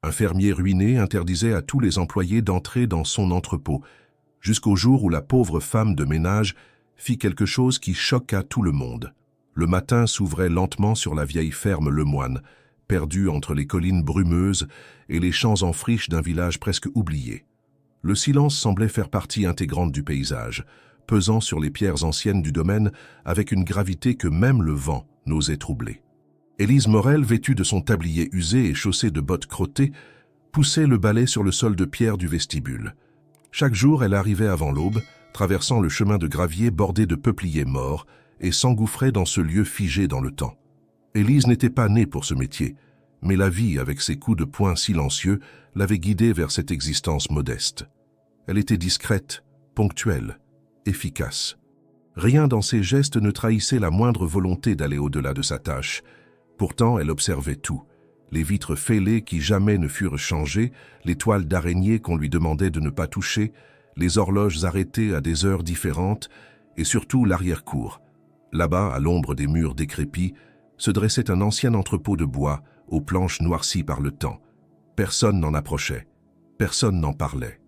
Un fermier ruiné interdisait à tous les employés d'entrer dans son entrepôt, jusqu'au jour où la pauvre femme de ménage fit quelque chose qui choqua tout le monde. Le matin s'ouvrait lentement sur la vieille ferme Lemoine, perdue entre les collines brumeuses et les champs en friche d'un village presque oublié. Le silence semblait faire partie intégrante du paysage, pesant sur les pierres anciennes du domaine avec une gravité que même le vent n'osait troubler. Élise Morel, vêtue de son tablier usé et chaussée de bottes crottées, poussait le balai sur le sol de pierre du vestibule. Chaque jour, elle arrivait avant l'aube, traversant le chemin de gravier bordé de peupliers morts et s'engouffrait dans ce lieu figé dans le temps. Élise n'était pas née pour ce métier, mais la vie, avec ses coups de poing silencieux, l'avait guidée vers cette existence modeste. Elle était discrète, ponctuelle, efficace. Rien dans ses gestes ne trahissait la moindre volonté d'aller au-delà de sa tâche. Pourtant, elle observait tout. Les vitres fêlées qui jamais ne furent changées, les toiles d'araignée qu'on lui demandait de ne pas toucher, les horloges arrêtées à des heures différentes, et surtout l'arrière-cour. Là-bas, à l'ombre des murs décrépits, se dressait un ancien entrepôt de bois, aux planches noircies par le temps. Personne n'en approchait, personne n'en parlait.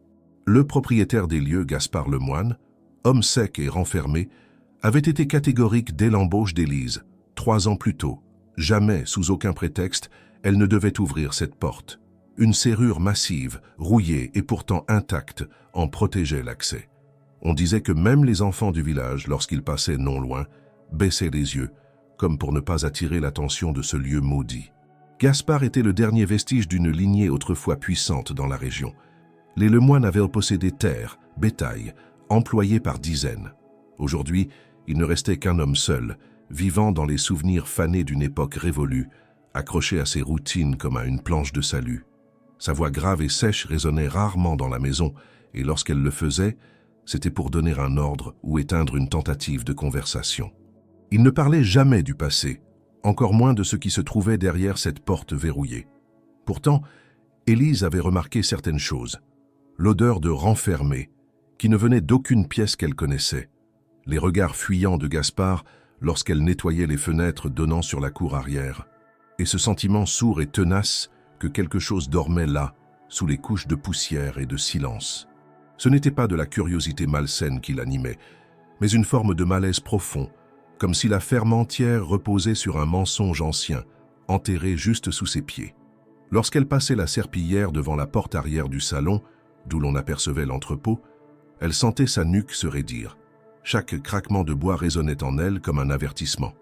Le propriétaire des lieux, Gaspard Lemoine, homme sec et renfermé, avait été catégorique dès l'embauche d'Élise, 3 ans plus tôt. Jamais, sous aucun prétexte, elle ne devait ouvrir cette porte. Une serrure massive, rouillée et pourtant intacte, en protégeait l'accès. On disait que même les enfants du village, lorsqu'ils passaient non loin, baissaient les yeux, comme pour ne pas attirer l'attention de ce lieu maudit. Gaspard était le dernier vestige d'une lignée autrefois puissante dans la région. Les Lemoine avaient possédé terres, bétail, employés par dizaines. Aujourd'hui, il ne restait qu'un homme seul, vivant dans les souvenirs fanés d'une époque révolue, accroché à ses routines comme à une planche de salut. Sa voix grave et sèche résonnait rarement dans la maison, et lorsqu'elle le faisait, c'était pour donner un ordre ou éteindre une tentative de conversation. Il ne parlait jamais du passé, encore moins de ce qui se trouvait derrière cette porte verrouillée. Pourtant, Élise avait remarqué certaines choses. L'odeur de renfermé, qui ne venait d'aucune pièce qu'elle connaissait. Les regards fuyants de Gaspard lorsqu'elle nettoyait les fenêtres donnant sur la cour arrière. Et ce sentiment sourd et tenace que quelque chose dormait là, sous les couches de poussière et de silence. Ce n'était pas de la curiosité malsaine qui l'animait, mais une forme de malaise profond, comme si la ferme entière reposait sur un mensonge ancien, enterré juste sous ses pieds. Lorsqu'elle passait la serpillière devant la porte arrière du salon, d'où l'on apercevait l'entrepôt, elle sentait sa nuque se raidir. Chaque craquement de bois résonnait en elle comme un avertissement.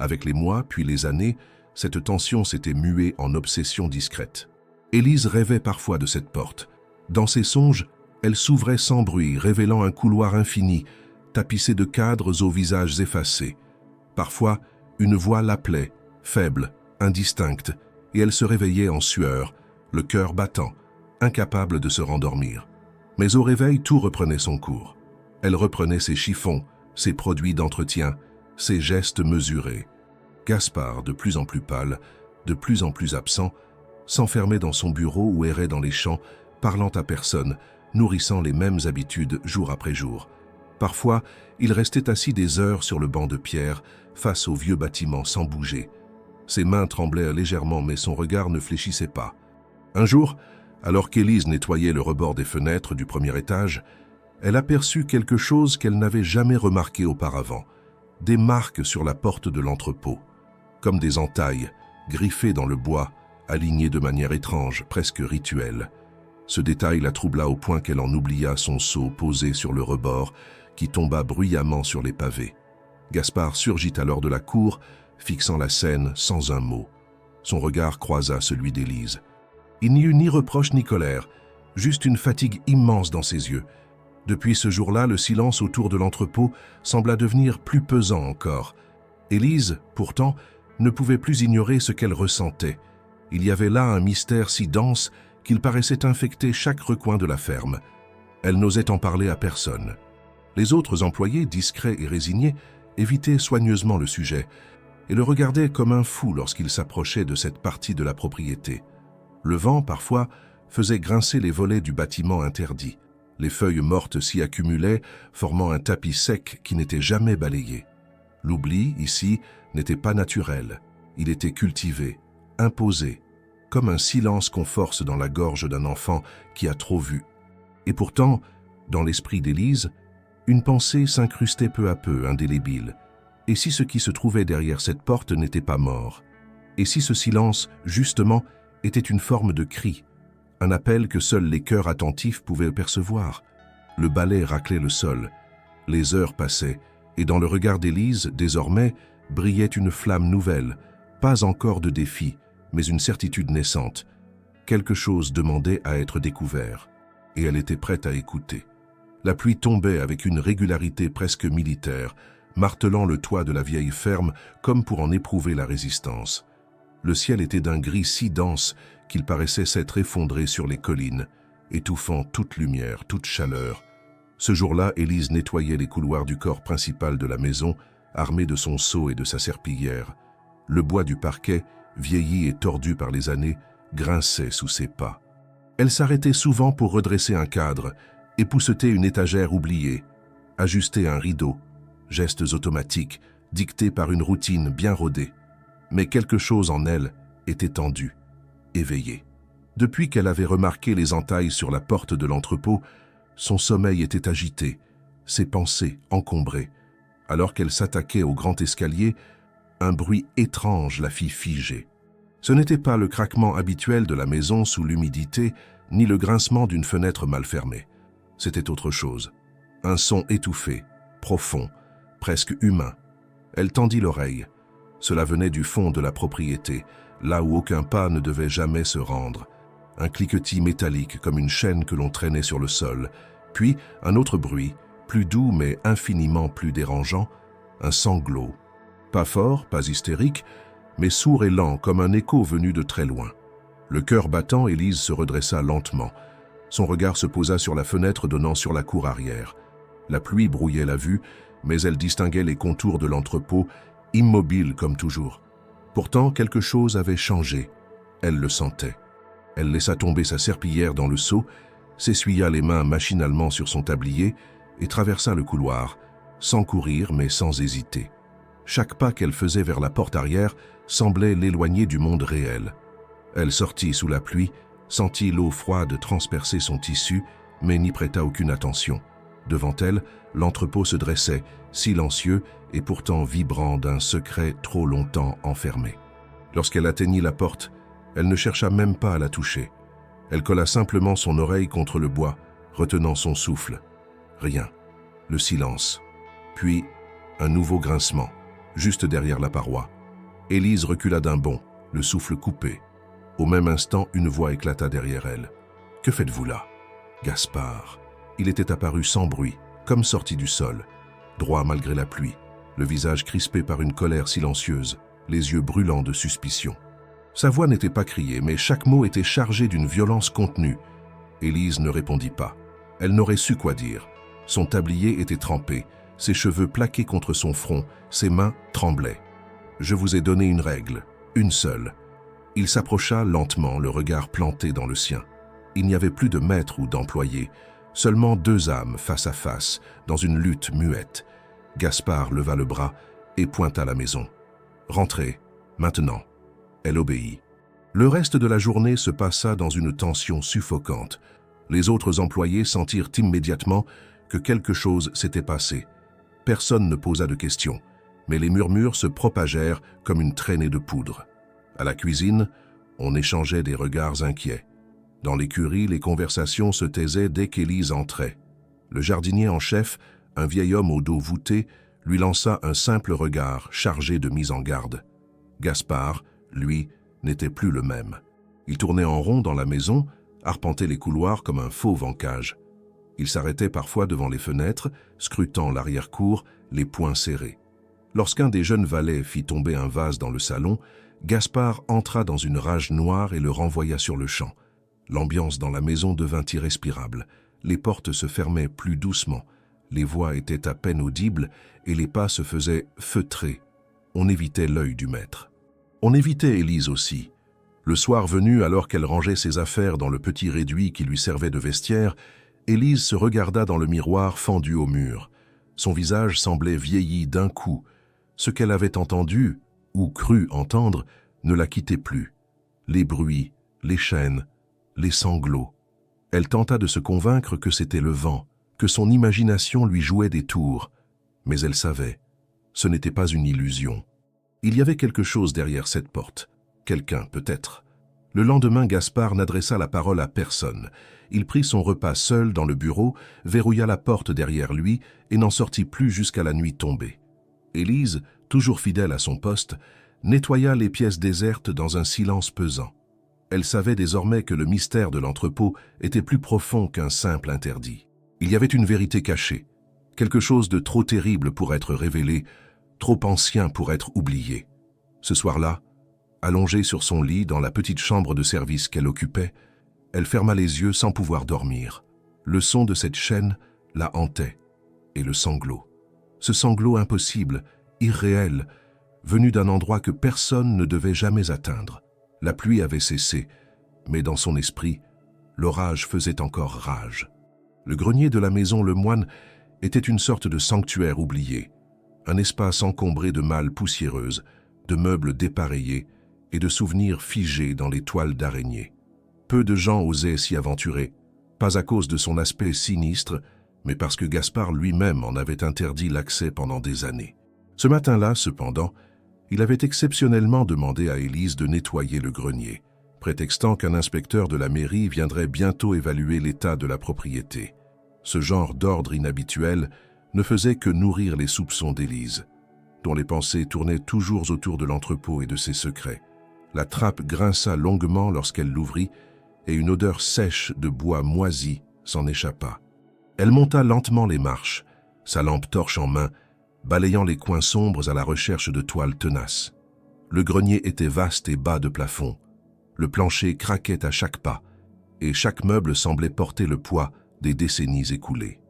Avec les mois, puis les années, cette tension s'était muée en obsession discrète. Élise rêvait parfois de cette porte. Dans ses songes, elle s'ouvrait sans bruit, révélant un couloir infini, tapissé de cadres aux visages effacés. Parfois, une voix l'appelait, faible, indistincte, et elle se réveillait en sueur, le cœur battant, incapable de se rendormir. Mais au réveil, tout reprenait son cours. Elle reprenait ses chiffons, ses produits d'entretien, ses gestes mesurés. Gaspard, de plus en plus pâle, de plus en plus absent, s'enfermait dans son bureau ou errait dans les champs, parlant à personne, nourrissant les mêmes habitudes jour après jour. Parfois, il restait assis des heures sur le banc de pierre, face au vieux bâtiment sans bouger. Ses mains tremblaient légèrement, mais son regard ne fléchissait pas. Un jour, alors qu'Élise nettoyait le rebord des fenêtres du premier étage, elle aperçut quelque chose qu'elle n'avait jamais remarqué auparavant, des marques sur la porte de l'entrepôt, comme des entailles, griffées dans le bois, alignées de manière étrange, presque rituelle. Ce détail la troubla au point qu'elle en oublia son seau posé sur le rebord, qui tomba bruyamment sur les pavés. Gaspard surgit alors de la cour, fixant la scène sans un mot. Son regard croisa celui d'Élise. Il n'y eut ni reproche ni colère, juste une fatigue immense dans ses yeux. Depuis ce jour-là, le silence autour de l'entrepôt sembla devenir plus pesant encore. Élise, pourtant, ne pouvait plus ignorer ce qu'elle ressentait. Il y avait là un mystère si dense qu'il paraissait infecter chaque recoin de la ferme. Elle n'osait en parler à personne. Les autres employés, discrets et résignés, évitaient soigneusement le sujet et le regardaient comme un fou lorsqu'il s'approchait de cette partie de la propriété. Le vent, parfois, faisait grincer les volets du bâtiment interdit. Les feuilles mortes s'y accumulaient, formant un tapis sec qui n'était jamais balayé. L'oubli, ici, n'était pas naturel. Il était cultivé, imposé. comme un silence qu'on force dans la gorge d'un enfant qui a trop vu. Et pourtant, dans l'esprit d'Élise, une pensée s'incrustait peu à peu, indélébile. Et si ce qui se trouvait derrière cette porte n'était pas mort? Et si ce silence, justement, était une forme de cri, un appel que seuls les cœurs attentifs pouvaient percevoir? Le balai raclait le sol, les heures passaient, et dans le regard d'Élise, désormais, brillait une flamme nouvelle, pas encore de défi, mais une certitude naissante. Quelque chose demandait à être découvert, et elle était prête à écouter. La pluie tombait avec une régularité presque militaire, martelant le toit de la vieille ferme comme pour en éprouver la résistance. Le ciel était d'un gris si dense qu'il paraissait s'être effondré sur les collines, étouffant toute lumière, toute chaleur. Ce jour-là, Élise nettoyait les couloirs du corps principal de la maison, armée de son seau et de sa serpillière. Le bois du parquet, vieilli et tordu par les années, grinçait sous ses pas. Elle s'arrêtait souvent pour redresser un cadre, épousseter une étagère oubliée, ajuster un rideau, gestes automatiques, dictés par une routine bien rodée. Mais quelque chose en elle était tendu, éveillé. Depuis qu'elle avait remarqué les entailles sur la porte de l'entrepôt, son sommeil était agité, ses pensées encombrées. Alors qu'elle s'attaquait au grand escalier, un bruit étrange la fit figer. Ce n'était pas le craquement habituel de la maison sous l'humidité, ni le grincement d'une fenêtre mal fermée. C'était autre chose. Un son étouffé, profond, presque humain. Elle tendit l'oreille. Cela venait du fond de la propriété, là où aucun pas ne devait jamais se rendre. Un cliquetis métallique comme une chaîne que l'on traînait sur le sol. Puis un autre bruit, plus doux mais infiniment plus dérangeant, un sanglot. Pas fort, pas hystérique, mais sourd et lent comme un écho venu de très loin. Le cœur battant, Élise se redressa lentement. Son regard se posa sur la fenêtre donnant sur la cour arrière. La pluie brouillait la vue, mais elle distinguait les contours de l'entrepôt, immobile comme toujours. Pourtant, quelque chose avait changé. Elle le sentait. Elle laissa tomber sa serpillière dans le seau, s'essuya les mains machinalement sur son tablier et traversa le couloir, sans courir mais sans hésiter. Chaque pas qu'elle faisait vers la porte arrière semblait l'éloigner du monde réel. Elle sortit sous la pluie, sentit l'eau froide transpercer son tissu, mais n'y prêta aucune attention. Devant elle, l'entrepôt se dressait, silencieux et pourtant vibrant d'un secret trop longtemps enfermé. Lorsqu'elle atteignit la porte, elle ne chercha même pas à la toucher. Elle colla simplement son oreille contre le bois, retenant son souffle. Rien. Le silence. Puis, un nouveau grincement, juste derrière la paroi. Élise recula d'un bond, le souffle coupé. Au même instant, une voix éclata derrière elle. « Que faites-vous là » ? Gaspard. Il était apparu sans bruit, comme sorti du sol, droit malgré la pluie, le visage crispé par une colère silencieuse, les yeux brûlants de suspicion. Sa voix n'était pas criée, mais chaque mot était chargé d'une violence contenue. Élise ne répondit pas. Elle n'aurait su quoi dire. Son tablier était trempé, ses cheveux plaqués contre son front, ses mains tremblaient. « Je vous ai donné une règle, une seule. » Il s'approcha lentement, le regard planté dans le sien. Il n'y avait plus de maître ou d'employé, seulement deux âmes face à face, dans une lutte muette. Gaspard leva le bras et pointa la maison. « Rentrez, maintenant. » Elle obéit. Le reste de la journée se passa dans une tension suffocante. Les autres employés sentirent immédiatement que quelque chose s'était passé. Personne ne posa de questions, mais les murmures se propagèrent comme une traînée de poudre. À la cuisine, on échangeait des regards inquiets. Dans l'écurie, les conversations se taisaient dès qu'Élise entrait. Le jardinier en chef, un vieil homme au dos voûté, lui lança un simple regard chargé de mise en garde. Gaspard, lui, n'était plus le même. Il tournait en rond dans la maison, arpentait les couloirs comme un fauve en cage. Il s'arrêtait parfois devant les fenêtres, scrutant l'arrière-cour, les poings serrés. Lorsqu'un des jeunes valets fit tomber un vase dans le salon, Gaspard entra dans une rage noire et le renvoya sur le champ. L'ambiance dans la maison devint irrespirable. Les portes se fermaient plus doucement. Les voix étaient à peine audibles et les pas se faisaient feutrer. On évitait l'œil du maître. On évitait Élise aussi. Le soir venu, alors qu'elle rangeait ses affaires dans le petit réduit qui lui servait de vestiaire, Élise se regarda dans le miroir fendu au mur. Son visage semblait vieilli d'un coup. Ce qu'elle avait entendu, ou cru entendre, ne la quittait plus. Les bruits, les chaînes, les sanglots. Elle tenta de se convaincre que c'était le vent, que son imagination lui jouait des tours. Mais elle savait, ce n'était pas une illusion. Il y avait quelque chose derrière cette porte. Quelqu'un, peut-être. Le lendemain, Gaspard n'adressa la parole à personne. Il prit son repas seul dans le bureau, verrouilla la porte derrière lui et n'en sortit plus jusqu'à la nuit tombée. Élise, toujours fidèle à son poste, nettoya les pièces désertes dans un silence pesant. Elle savait désormais que le mystère de l'entrepôt était plus profond qu'un simple interdit. Il y avait une vérité cachée, quelque chose de trop terrible pour être révélé, trop ancien pour être oublié. Ce soir-là, allongée sur son lit dans la petite chambre de service qu'elle occupait, elle ferma les yeux sans pouvoir dormir. Le son de cette chaîne la hantait, et le sanglot. Ce sanglot impossible, irréel, venu d'un endroit que personne ne devait jamais atteindre. La pluie avait cessé, mais dans son esprit, l'orage faisait encore rage. Le grenier de la maison Lemoine était une sorte de sanctuaire oublié, un espace encombré de malles poussiéreuses, de meubles dépareillés et de souvenirs figés dans les toiles d'araignée. Peu de gens osaient s'y aventurer, pas à cause de son aspect sinistre, mais parce que Gaspard lui-même en avait interdit l'accès pendant des années. Ce matin-là, cependant, il avait exceptionnellement demandé à Élise de nettoyer le grenier, prétextant qu'un inspecteur de la mairie viendrait bientôt évaluer l'état de la propriété. Ce genre d'ordre inhabituel ne faisait que nourrir les soupçons d'Élise, dont les pensées tournaient toujours autour de l'entrepôt et de ses secrets. La trappe grinça longuement lorsqu'elle l'ouvrit, et une odeur sèche de bois moisi s'en échappa. Elle monta lentement les marches, sa lampe torche en main, balayant les coins sombres à la recherche de toiles tenaces. Le grenier était vaste et bas de plafond. Le plancher craquait à chaque pas, et chaque meuble semblait porter le poids des décennies écoulées.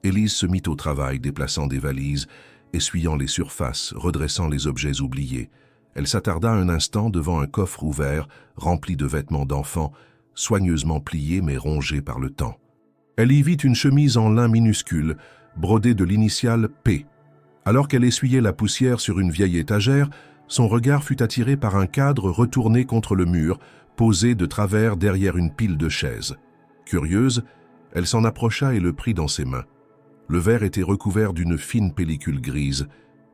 Élise se mit au travail, déplaçant des valises, essuyant les surfaces, redressant les objets oubliés. Elle s'attarda un instant devant un coffre ouvert, rempli de vêtements d'enfants, soigneusement pliés mais rongés par le temps. Elle y vit une chemise en lin minuscule, brodée de l'initiale P. Alors qu'elle essuyait la poussière sur une vieille étagère, son regard fut attiré par un cadre retourné contre le mur, posé de travers derrière une pile de chaises. Curieuse, elle s'en approcha et le prit dans ses mains. Le verre était recouvert d'une fine pellicule grise,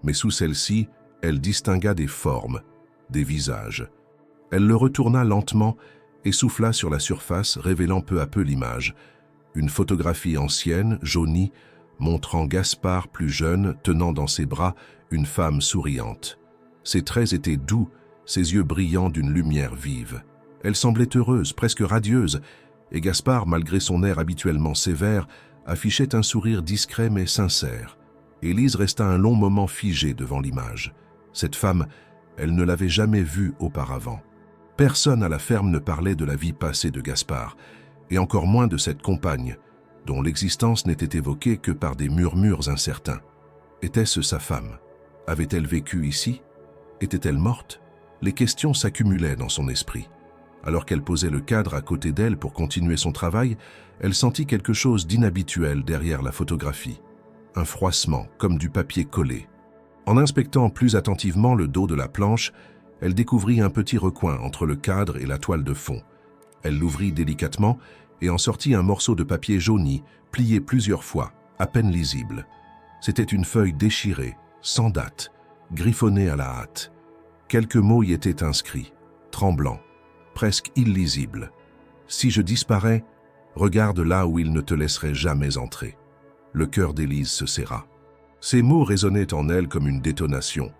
mais sous celle-ci, elle distingua des formes, des visages. Elle le retourna lentement et souffla sur la surface, révélant peu à peu l'image. Une photographie ancienne, jaunie, montrant Gaspard plus jeune, tenant dans ses bras une femme souriante. Ses traits étaient doux, ses yeux brillants d'une lumière vive. Elle semblait heureuse, presque radieuse, et Gaspard, malgré son air habituellement sévère, affichait un sourire discret mais sincère. Élise resta un long moment figée devant l'image. Cette femme, elle ne l'avait jamais vue auparavant. Personne à la ferme ne parlait de la vie passée de Gaspard, et encore moins de cette compagne, dont l'existence n'était évoquée que par des murmures incertains. Était-ce sa femme? Avait-elle vécu ici? Était-elle morte? Les questions s'accumulaient dans son esprit. Alors qu'elle posait le cadre à côté d'elle pour continuer son travail, elle sentit quelque chose d'inhabituel derrière la photographie. Un froissement, comme du papier collé. En inspectant plus attentivement le dos de la planche, elle découvrit un petit recoin entre le cadre et la toile de fond. Elle l'ouvrit délicatement et en sortit un morceau de papier jauni, plié plusieurs fois, à peine lisible. C'était une feuille déchirée, sans date, griffonnée à la hâte. Quelques mots y étaient inscrits, tremblants, presque illisibles. « Si je disparais, regarde là où il ne te laisserait jamais entrer. » Le cœur d'Élise se serra. Ces mots résonnaient en elle comme une détonation.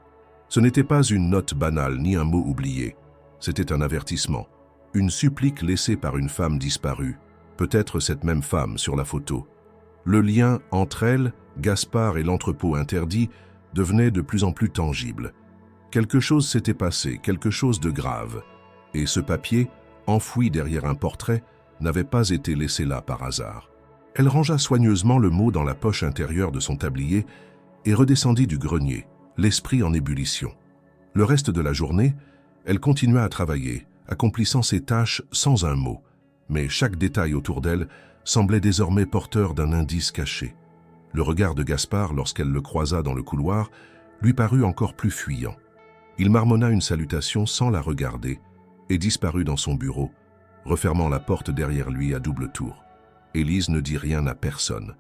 Ce n'était pas une note banale ni un mot oublié. C'était un avertissement, une supplique laissée par une femme disparue, peut-être cette même femme sur la photo. Le lien entre elle, Gaspard et l'entrepôt interdit devenait de plus en plus tangible. Quelque chose s'était passé, quelque chose de grave. Et ce papier, enfoui derrière un portrait, n'avait pas été laissé là par hasard. Elle rangea soigneusement le mot dans la poche intérieure de son tablier et redescendit du grenier, l'esprit en ébullition. Le reste de la journée, elle continua à travailler, accomplissant ses tâches sans un mot, mais chaque détail autour d'elle semblait désormais porteur d'un indice caché. Le regard de Gaspard, lorsqu'elle le croisa dans le couloir, lui parut encore plus fuyant. Il marmonna une salutation sans la regarder et disparut dans son bureau, refermant la porte derrière lui à double tour. Élise ne dit rien à personne.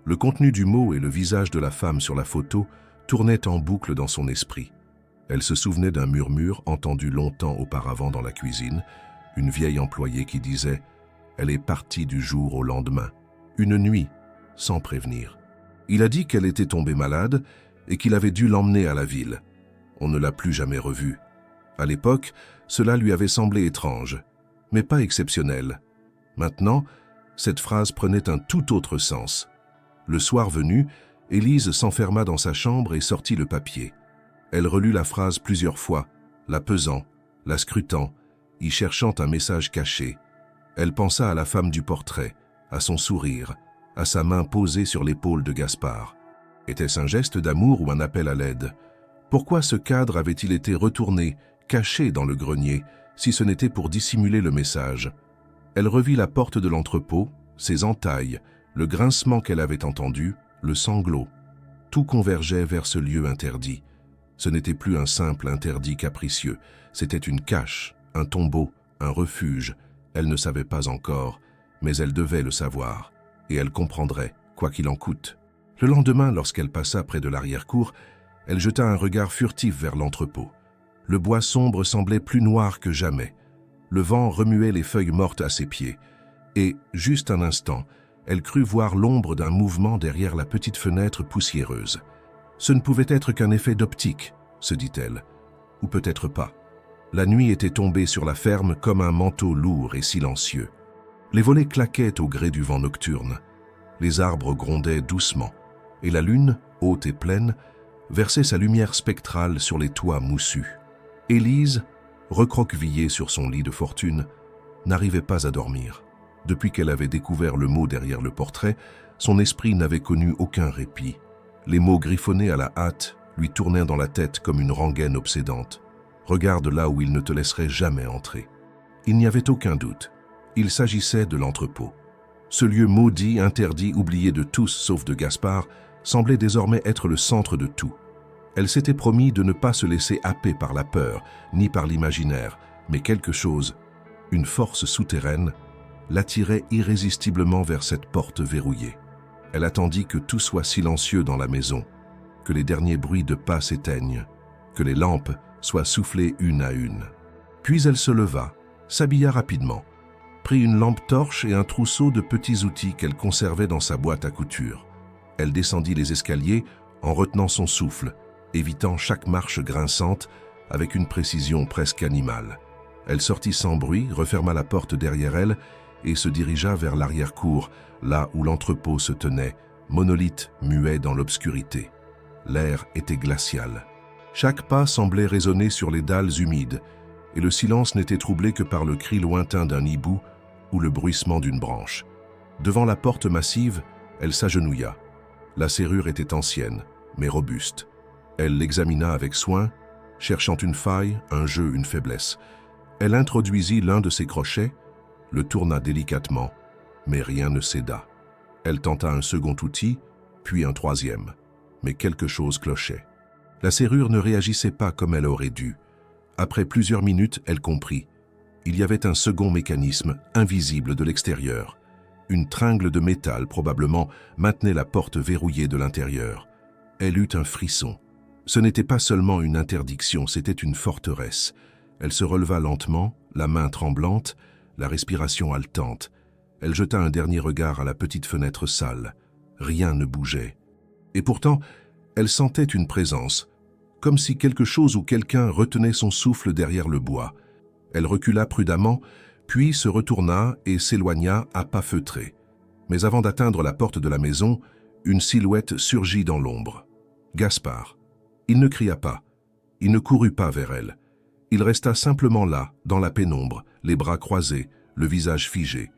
Le contenu du mot et le visage de la femme sur la photo tournaient en boucle dans son esprit. Elle se souvenait d'un murmure entendu longtemps auparavant dans la cuisine, une vieille employée qui disait « Elle est partie du jour au lendemain, une nuit, sans prévenir. » Il a dit qu'elle était tombée malade et qu'il avait dû l'emmener à la ville. On ne l'a plus jamais revue. À l'époque, cela lui avait semblé étrange, mais pas exceptionnel. Maintenant, cette phrase prenait un tout autre sens. Le soir venu, Élise s'enferma dans sa chambre et sortit le papier. Elle relut la phrase plusieurs fois, la pesant, la scrutant, y cherchant un message caché. Elle pensa à la femme du portrait, à son sourire, à sa main posée sur l'épaule de Gaspard. Était-ce un geste d'amour ou un appel à l'aide? Pourquoi ce cadre avait-il été retourné, caché dans le grenier, si ce n'était pour dissimuler le message? Elle revit la porte de l'entrepôt, ses entailles, le grincement qu'elle avait entendu, le sanglot. Tout convergeait vers ce lieu interdit. Ce n'était plus un simple interdit capricieux, c'était une cache, un tombeau, un refuge. Elle ne savait pas encore, mais elle devait le savoir, et elle comprendrait, quoi qu'il en coûte. Le lendemain, lorsqu'elle passa près de l'arrière-cour, elle jeta un regard furtif vers l'entrepôt. Le bois sombre semblait plus noir que jamais. Le vent remuait les feuilles mortes à ses pieds, et, juste un instant, elle crut voir l'ombre d'un mouvement derrière la petite fenêtre poussiéreuse. Ce ne pouvait être qu'un effet d'optique, se dit-elle, ou peut-être pas. La nuit était tombée sur la ferme comme un manteau lourd et silencieux. Les volets claquaient au gré du vent nocturne. Les arbres grondaient doucement, et la lune, haute et pleine, versait sa lumière spectrale sur les toits moussus. Élise, recroquevillée sur son lit de fortune, n'arrivait pas à dormir. Depuis qu'elle avait découvert le mot derrière le portrait, son esprit n'avait connu aucun répit. Les mots griffonnés à la hâte lui tournaient dans la tête comme une rengaine obsédante. « Regarde là où il ne te laisserait jamais entrer. » Il n'y avait aucun doute. Il s'agissait de l'entrepôt. Ce lieu maudit, interdit, oublié de tous sauf de Gaspard, semblait désormais être le centre de tout. Elle s'était promis de ne pas se laisser happer par la peur, ni par l'imaginaire, mais quelque chose, une force souterraine, l'attirait irrésistiblement vers cette porte verrouillée. Elle attendit que tout soit silencieux dans la maison, que les derniers bruits de pas s'éteignent, que les lampes soient soufflées une à une. Puis elle se leva, s'habilla rapidement, prit une lampe torche et un trousseau de petits outils qu'elle conservait dans sa boîte à couture. Elle descendit les escaliers en retenant son souffle, évitant chaque marche grinçante avec une précision presque animale. Elle sortit sans bruit, referma la porte derrière elle et se dirigea vers l'arrière-cour, là où l'entrepôt se tenait, monolithe muet dans l'obscurité. L'air était glacial. Chaque pas semblait résonner sur les dalles humides, et le silence n'était troublé que par le cri lointain d'un hibou ou le bruissement d'une branche. Devant la porte massive, elle s'agenouilla. La serrure était ancienne, mais robuste. Elle l'examina avec soin, cherchant une faille, un jeu, une faiblesse. Elle introduisit l'un de ses crochets, le tourna délicatement, mais rien ne céda. Elle tenta un second outil, puis un troisième, mais quelque chose clochait. La serrure ne réagissait pas comme elle aurait dû. Après plusieurs minutes, elle comprit. Il y avait un second mécanisme, invisible de l'extérieur. Une tringle de métal, probablement, maintenait la porte verrouillée de l'intérieur. Elle eut un frisson. Ce n'était pas seulement une interdiction, c'était une forteresse. Elle se releva lentement, la main tremblante, la respiration haletante. Elle jeta un dernier regard à la petite fenêtre sale. Rien ne bougeait. Et pourtant, elle sentait une présence, comme si quelque chose ou quelqu'un retenait son souffle derrière le bois. Elle recula prudemment, puis se retourna et s'éloigna à pas feutrés. Mais avant d'atteindre la porte de la maison, une silhouette surgit dans l'ombre. Gaspard. Il ne cria pas. Il ne courut pas vers elle. Il resta simplement là, dans la pénombre, les bras croisés, le visage figé.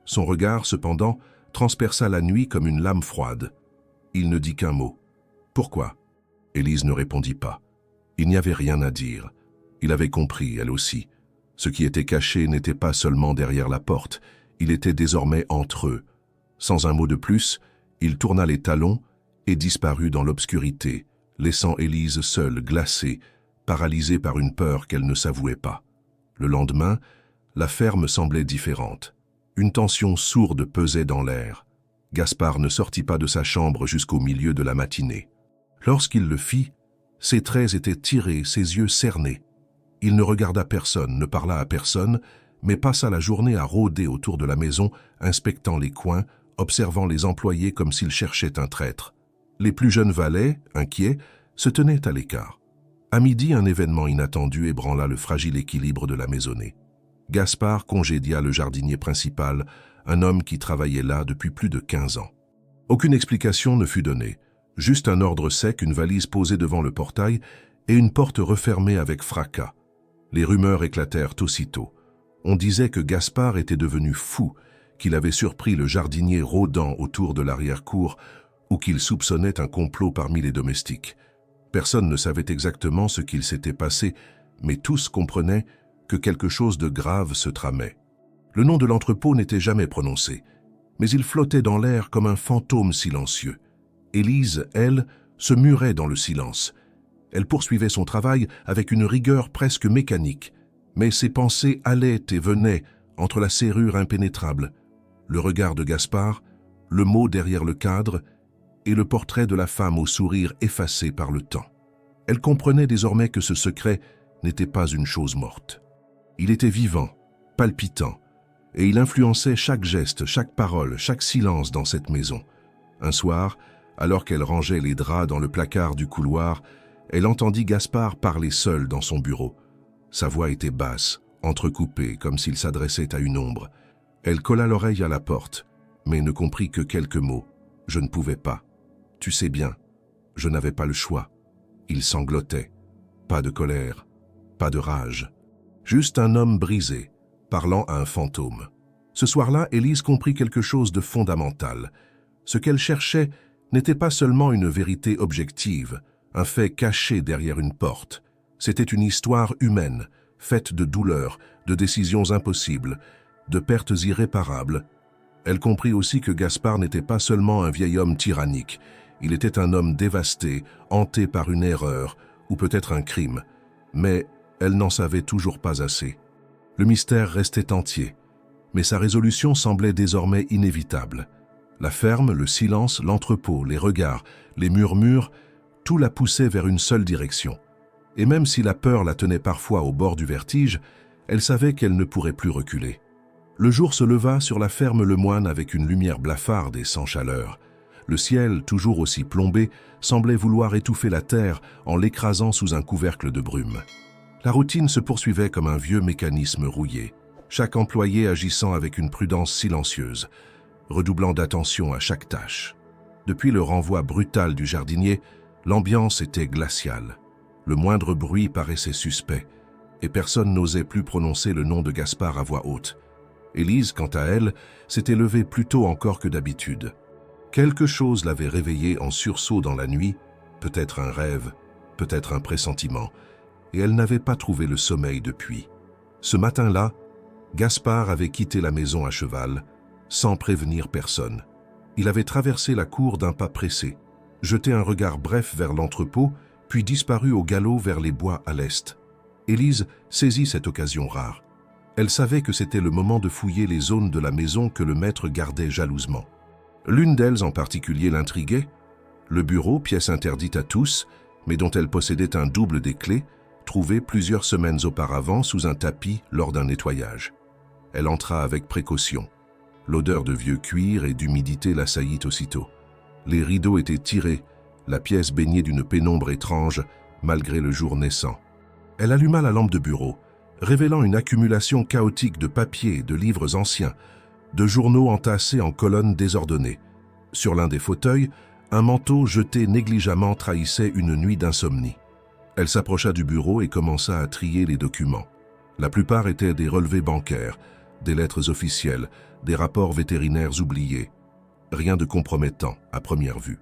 Son regard, cependant, transperça la nuit comme une lame froide. Il ne dit qu'un mot. « Pourquoi » Élise ne répondit pas. Il n'y avait rien à dire. Il avait compris, elle aussi. Ce qui était caché n'était pas seulement derrière la porte, il était désormais entre eux. Sans un mot de plus, il tourna les talons et disparut dans l'obscurité, laissant Élise seule, glacée, paralysée par une peur qu'elle ne s'avouait pas. Le lendemain, La ferme semblait différente. Une tension sourde pesait dans l'air. Gaspard ne sortit pas de sa chambre jusqu'au milieu de la matinée. Lorsqu'il le fit, ses traits étaient tirés, ses yeux cernés. Il ne regarda personne, ne parla à personne, mais passa la journée à rôder autour de la maison, inspectant les coins, observant les employés comme s'il cherchait un traître. Les plus jeunes valets, inquiets, se tenaient à l'écart. À midi, un événement inattendu ébranla le fragile équilibre de la maisonnée. Gaspard congédia le jardinier principal, un homme qui travaillait là depuis plus de 15 ans. Aucune explication ne fut donnée, juste un ordre sec, une valise posée devant le portail et une porte refermée avec fracas. Les rumeurs éclatèrent aussitôt. On disait que Gaspard était devenu fou, qu'il avait surpris le jardinier rôdant autour de l'arrière-cour ou qu'il soupçonnait un complot parmi les domestiques. Personne ne savait exactement ce qu'il s'était passé, mais tous comprenaient que quelque chose de grave se tramait. Le nom de l'entrepôt n'était jamais prononcé, mais il flottait dans l'air comme un fantôme silencieux. Élise, elle, se murait dans le silence. Elle poursuivait son travail avec une rigueur presque mécanique, mais ses pensées allaient et venaient entre la serrure impénétrable, le regard de Gaspard, le mot derrière le cadre et le portrait de la femme au sourire effacé par le temps. Elle comprenait désormais que ce secret n'était pas une chose morte. Il était vivant, palpitant, et il influençait chaque geste, chaque parole, chaque silence dans cette maison. Un soir, alors qu'elle rangeait les draps dans le placard du couloir, elle entendit Gaspard parler seul dans son bureau. Sa voix était basse, entrecoupée, comme s'il s'adressait à une ombre. Elle colla l'oreille à la porte, mais ne comprit que quelques mots. « Je ne pouvais pas. Tu sais bien, je n'avais pas le choix. » Il sanglotait. Pas de colère, pas de rage. Juste un homme brisé, parlant à un fantôme. Ce soir-là, Élise comprit quelque chose de fondamental. Ce qu'elle cherchait n'était pas seulement une vérité objective, un fait caché derrière une porte. C'était une histoire humaine, faite de douleurs, de décisions impossibles, de pertes irréparables. Elle comprit aussi que Gaspard n'était pas seulement un vieil homme tyrannique. Il était un homme dévasté, hanté par une erreur, ou peut-être un crime. Mais elle n'en savait toujours pas assez. Le mystère restait entier, mais sa résolution semblait désormais inévitable. La ferme, le silence, l'entrepôt, les regards, les murmures, tout la poussait vers une seule direction. Et même si la peur la tenait parfois au bord du vertige, elle savait qu'elle ne pourrait plus reculer. Le jour se leva sur la ferme Lemoine avec une lumière blafarde et sans chaleur. Le ciel, toujours aussi plombé, semblait vouloir étouffer la terre en l'écrasant sous un couvercle de brume. La routine se poursuivait comme un vieux mécanisme rouillé, chaque employé agissant avec une prudence silencieuse, redoublant d'attention à chaque tâche. Depuis le renvoi brutal du jardinier, l'ambiance était glaciale. Le moindre bruit paraissait suspect, et personne n'osait plus prononcer le nom de Gaspard à voix haute. Élise, quant à elle, s'était levée plus tôt encore que d'habitude. Quelque chose l'avait réveillée en sursaut dans la nuit, peut-être un rêve, peut-être un pressentiment, et elle n'avait pas trouvé le sommeil depuis. Ce matin-là, Gaspard avait quitté la maison à cheval, sans prévenir personne. Il avait traversé la cour d'un pas pressé, jeté un regard bref vers l'entrepôt, puis disparu au galop vers les bois à l'est. Élise saisit cette occasion rare. Elle savait que c'était le moment de fouiller les zones de la maison que le maître gardait jalousement. L'une d'elles en particulier l'intriguait. Le bureau, pièce interdite à tous, mais dont elle possédait un double des clés, trouvé plusieurs semaines auparavant sous un tapis lors d'un nettoyage. Elle entra avec précaution. L'odeur de vieux cuir et d'humidité l'assaillit aussitôt. Les rideaux étaient tirés, la pièce baignée d'une pénombre étrange, malgré le jour naissant. Elle alluma la lampe de bureau, révélant une accumulation chaotique de papiers et de livres anciens, de journaux entassés en colonnes désordonnées. Sur l'un des fauteuils, un manteau jeté négligemment trahissait une nuit d'insomnie. Elle s'approcha du bureau et commença à trier les documents. La plupart étaient des relevés bancaires, des lettres officielles, des rapports vétérinaires oubliés. Rien de compromettant à première vue.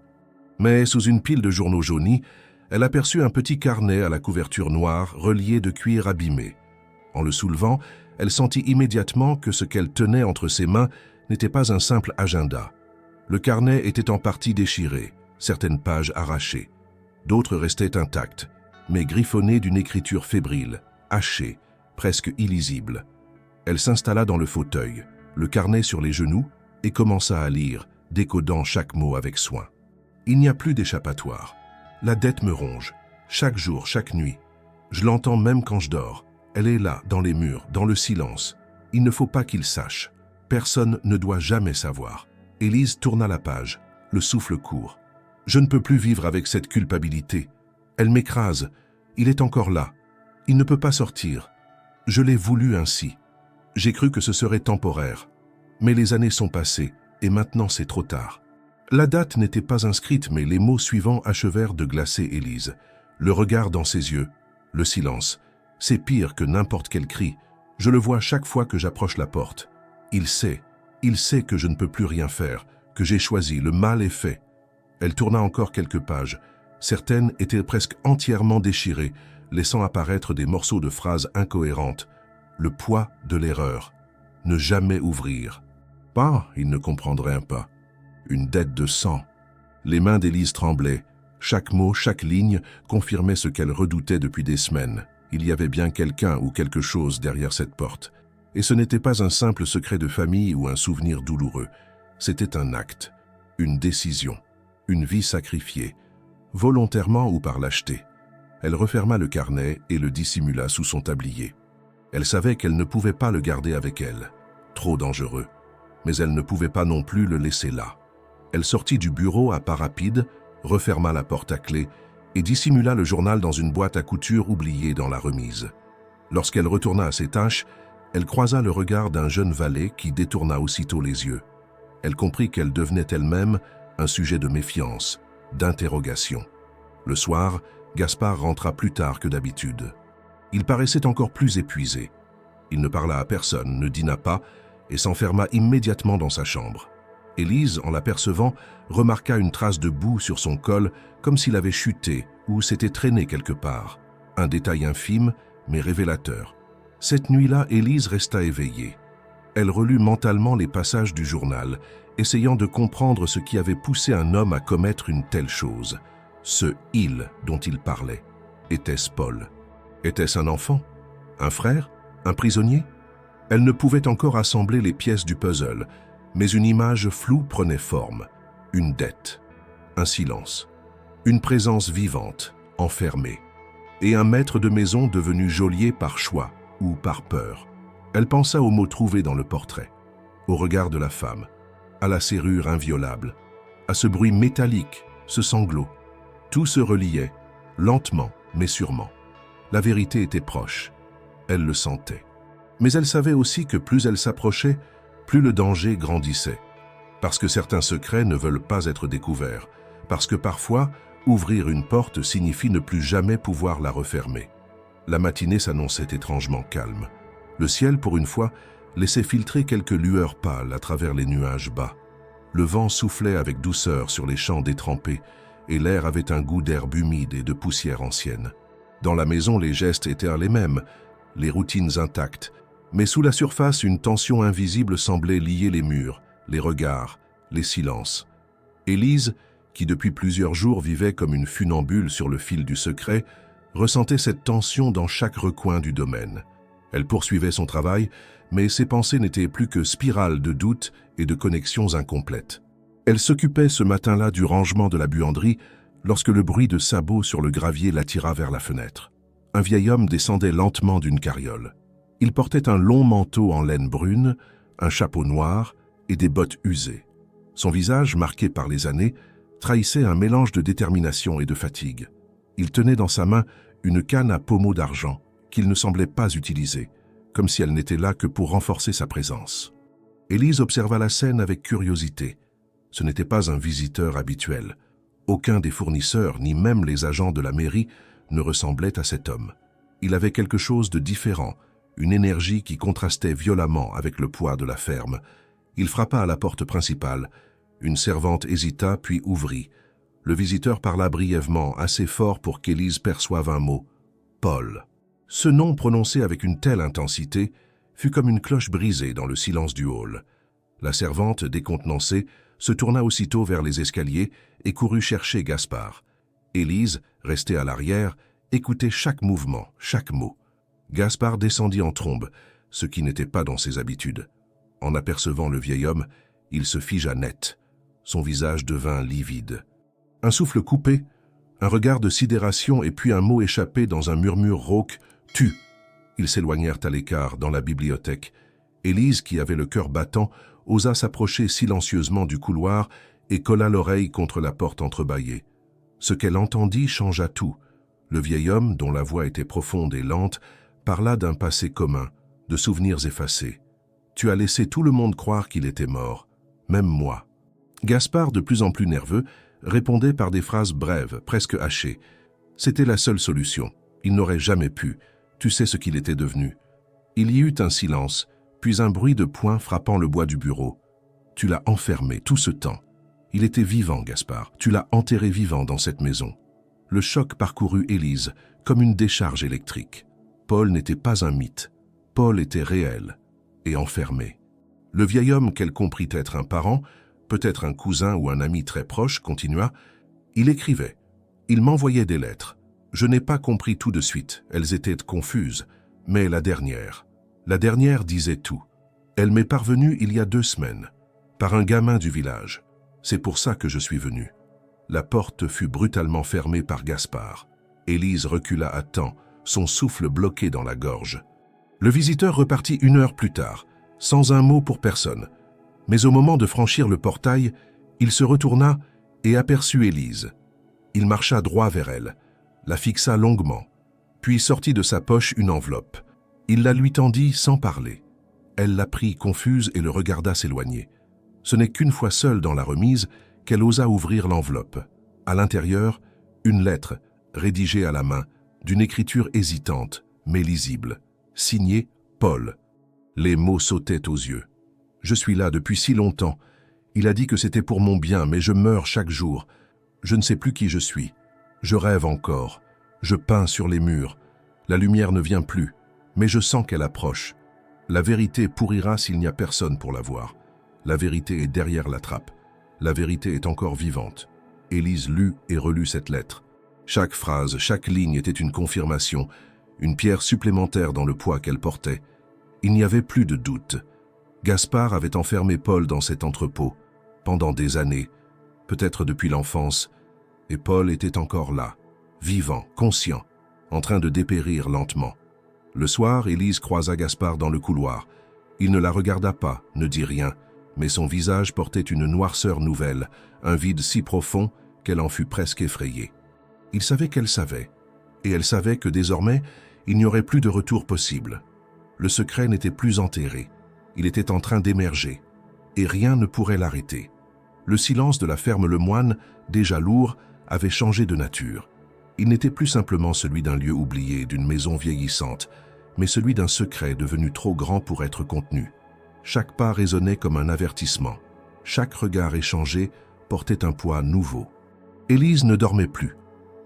Mais sous une pile de journaux jaunis, elle aperçut un petit carnet à la couverture noire relié de cuir abîmé. En le soulevant, elle sentit immédiatement que ce qu'elle tenait entre ses mains n'était pas un simple agenda. Le carnet était en partie déchiré, certaines pages arrachées. D'autres restaient intactes, mais griffonnées d'une écriture fébrile, hachée, presque illisible. Elle s'installa dans le fauteuil, le carnet sur les genoux, et commença à lire, décodant chaque mot avec soin. Il n'y a plus d'échappatoire. La dette me ronge, chaque jour, chaque nuit. Je l'entends même quand je dors. Elle est là, dans les murs, dans le silence. Il ne faut pas qu'il sache. Personne ne doit jamais savoir. Élise tourna la page, le souffle court. Je ne peux plus vivre avec cette culpabilité. Elle m'écrase. Il est encore là. Il ne peut pas sortir. Je l'ai voulu ainsi. J'ai cru que ce serait temporaire. Mais les années sont passées, et maintenant c'est trop tard. La date n'était pas inscrite, mais les mots suivants achevèrent de glacer Élise. Le regard dans ses yeux, le silence. C'est pire que n'importe quel cri. Je le vois chaque fois que j'approche la porte. Il sait que je ne peux plus rien faire, que j'ai choisi, le mal est fait. Elle tourna encore quelques pages. Certaines étaient presque entièrement déchirées, laissant apparaître des morceaux de phrases incohérentes. Le poids de l'erreur. Ne jamais ouvrir. Pas, il ne comprendrait pas. Une dette de sang. Les mains d'Élise tremblaient. Chaque mot, chaque ligne confirmait ce qu'elle redoutait depuis des semaines. Il y avait bien quelqu'un ou quelque chose derrière cette porte. Et ce n'était pas un simple secret de famille ou un souvenir douloureux. C'était un acte, une décision, une vie sacrifiée, volontairement ou par lâcheté. Elle referma le carnet et le dissimula sous son tablier. Elle savait qu'elle ne pouvait pas le garder avec elle. Trop dangereux. Mais elle ne pouvait pas non plus le laisser là. Elle sortit du bureau à pas rapide, referma la porte à clé et dissimula le journal dans une boîte à couture oubliée dans la remise. Lorsqu'elle retourna à ses tâches, elle croisa le regard d'un jeune valet qui détourna aussitôt les yeux. Elle comprit qu'elle devenait elle-même un sujet de méfiance, d'interrogation. Le soir, Gaspard rentra plus tard que d'habitude. Il paraissait encore plus épuisé. Il ne parla à personne, ne dîna pas et s'enferma immédiatement dans sa chambre. Élise, en l'apercevant, remarqua une trace de boue sur son col, comme s'il avait chuté ou s'était traîné quelque part. Un détail infime, mais révélateur. Cette nuit-là, Élise resta éveillée. Elle relut mentalement les passages du journal, essayant de comprendre ce qui avait poussé un homme à commettre une telle chose. Ce « il » dont il parlait. Était-ce Paul? Était-ce un enfant? Un frère? Un prisonnier? Elle ne pouvait encore assembler les pièces du puzzle, mais une image floue prenait forme. Une dette, un silence, une présence vivante, enfermée, et un maître de maison devenu geôlier par choix ou par peur. Elle pensa aux mots trouvés dans le portrait, au regard de la femme, à la serrure inviolable, à ce bruit métallique, ce sanglot. Tout se reliait, lentement mais sûrement. La vérité était proche. Elle le sentait. Mais elle savait aussi que plus elle s'approchait, plus le danger grandissait. Parce que certains secrets ne veulent pas être découverts. Parce que parfois, ouvrir une porte signifie ne plus jamais pouvoir la refermer. La matinée s'annonçait étrangement calme. Le ciel, pour une fois, laissait filtrer quelques lueurs pâles à travers les nuages bas. Le vent soufflait avec douceur sur les champs détrempés, et l'air avait un goût d'herbe humide et de poussière ancienne. Dans la maison, les gestes étaient les mêmes, les routines intactes, mais sous la surface, une tension invisible semblait lier les murs, les regards, les silences. Élise, qui depuis plusieurs jours vivait comme une funambule sur le fil du secret, ressentait cette tension dans chaque recoin du domaine. Elle poursuivait son travail, mais ses pensées n'étaient plus que spirales de doutes et de connexions incomplètes. Elle s'occupait ce matin-là du rangement de la buanderie lorsque le bruit de sabots sur le gravier l'attira vers la fenêtre. Un vieil homme descendait lentement d'une carriole. Il portait un long manteau en laine brune, un chapeau noir et des bottes usées. Son visage, marqué par les années, trahissait un mélange de détermination et de fatigue. Il tenait dans sa main une canne à pommeau d'argent qu'il ne semblait pas utiliser, comme si elle n'était là que pour renforcer sa présence. Élise observa la scène avec curiosité. Ce n'était pas un visiteur habituel. Aucun des fournisseurs, ni même les agents de la mairie, ne ressemblait à cet homme. Il avait quelque chose de différent, une énergie qui contrastait violemment avec le poids de la ferme. Il frappa à la porte principale. Une servante hésita puis ouvrit. Le visiteur parla brièvement, assez fort pour qu'Élise perçoive un mot. Paul. Ce nom prononcé avec une telle intensité fut comme une cloche brisée dans le silence du hall. La servante, décontenancée, se tourna aussitôt vers les escaliers et courut chercher Gaspard. Élise, restée à l'arrière, écoutait chaque mouvement, chaque mot. Gaspard descendit en trombe, ce qui n'était pas dans ses habitudes. En apercevant le vieil homme, il se figea net. Son visage devint livide. Un souffle coupé, un regard de sidération et puis un mot échappé dans un murmure rauque « Tue !» Ils s'éloignèrent à l'écart dans la bibliothèque. Élise, qui avait le cœur battant, osa s'approcher silencieusement du couloir et colla l'oreille contre la porte entrebâillée. Ce qu'elle entendit changea tout. Le vieil homme, dont la voix était profonde et lente, parla d'un passé commun, de souvenirs effacés. « Tu as laissé tout le monde croire qu'il était mort, même moi. » Gaspard, de plus en plus nerveux, répondait par des phrases brèves, presque hachées. C'était la seule solution. Il n'aurait jamais pu. Tu sais ce qu'il était devenu. Il y eut un silence, puis un bruit de poing frappant le bois du bureau. Tu l'as enfermé tout ce temps. Il était vivant, Gaspard. Tu l'as enterré vivant dans cette maison. Le choc parcourut Élise comme une décharge électrique. Paul n'était pas un mythe. Paul était réel et enfermé. Le vieil homme qu'elle comprit être un parent, peut-être un cousin ou un ami très proche, continua. Il écrivait. Il m'envoyait des lettres. Je n'ai pas compris tout de suite. Elles étaient confuses. Mais la dernière disait tout. Elle m'est parvenue il y a 2 semaines, par un gamin du village. C'est pour ça que je suis venu. La porte fut brutalement fermée par Gaspard. Élise recula à temps, son souffle bloqué dans la gorge. Le visiteur repartit 1 heure plus tard, sans un mot pour personne. Mais au moment de franchir le portail, il se retourna et aperçut Élise. Il marcha droit vers elle, la fixa longuement, puis sortit de sa poche une enveloppe. Il la lui tendit sans parler. Elle la prit confuse et le regarda s'éloigner. Ce n'est qu'une fois seule dans la remise qu'elle osa ouvrir l'enveloppe. À l'intérieur, une lettre, rédigée à la main, d'une écriture hésitante, mais lisible, signée Paul. Les mots sautaient aux yeux. « Je suis là depuis si longtemps. Il a dit que c'était pour mon bien, mais je meurs chaque jour. Je ne sais plus qui je suis. Je rêve encore. Je peins sur les murs. La lumière ne vient plus, mais je sens qu'elle approche. La vérité pourrira s'il n'y a personne pour la voir. La vérité est derrière la trappe. La vérité est encore vivante. » Élise lut et relut cette lettre. Chaque phrase, chaque ligne était une confirmation, une pierre supplémentaire dans le poids qu'elle portait. Il n'y avait plus de doute. Gaspard avait enfermé Paul dans cet entrepôt, pendant des années, peut-être depuis l'enfance, et Paul était encore là, vivant, conscient, en train de dépérir lentement. Le soir, Élise croisa Gaspard dans le couloir. Il ne la regarda pas, ne dit rien, mais son visage portait une noirceur nouvelle, un vide si profond qu'elle en fut presque effrayée. Il savait qu'elle savait, et elle savait que désormais, il n'y aurait plus de retour possible. Le secret n'était plus enterré, il était en train d'émerger, et rien ne pourrait l'arrêter. Le silence de la ferme Lemoine, déjà lourd, avait changé de nature. Il n'était plus simplement celui d'un lieu oublié, d'une maison vieillissante, mais celui d'un secret devenu trop grand pour être contenu. Chaque pas résonnait comme un avertissement. Chaque regard échangé portait un poids nouveau. Élise ne dormait plus.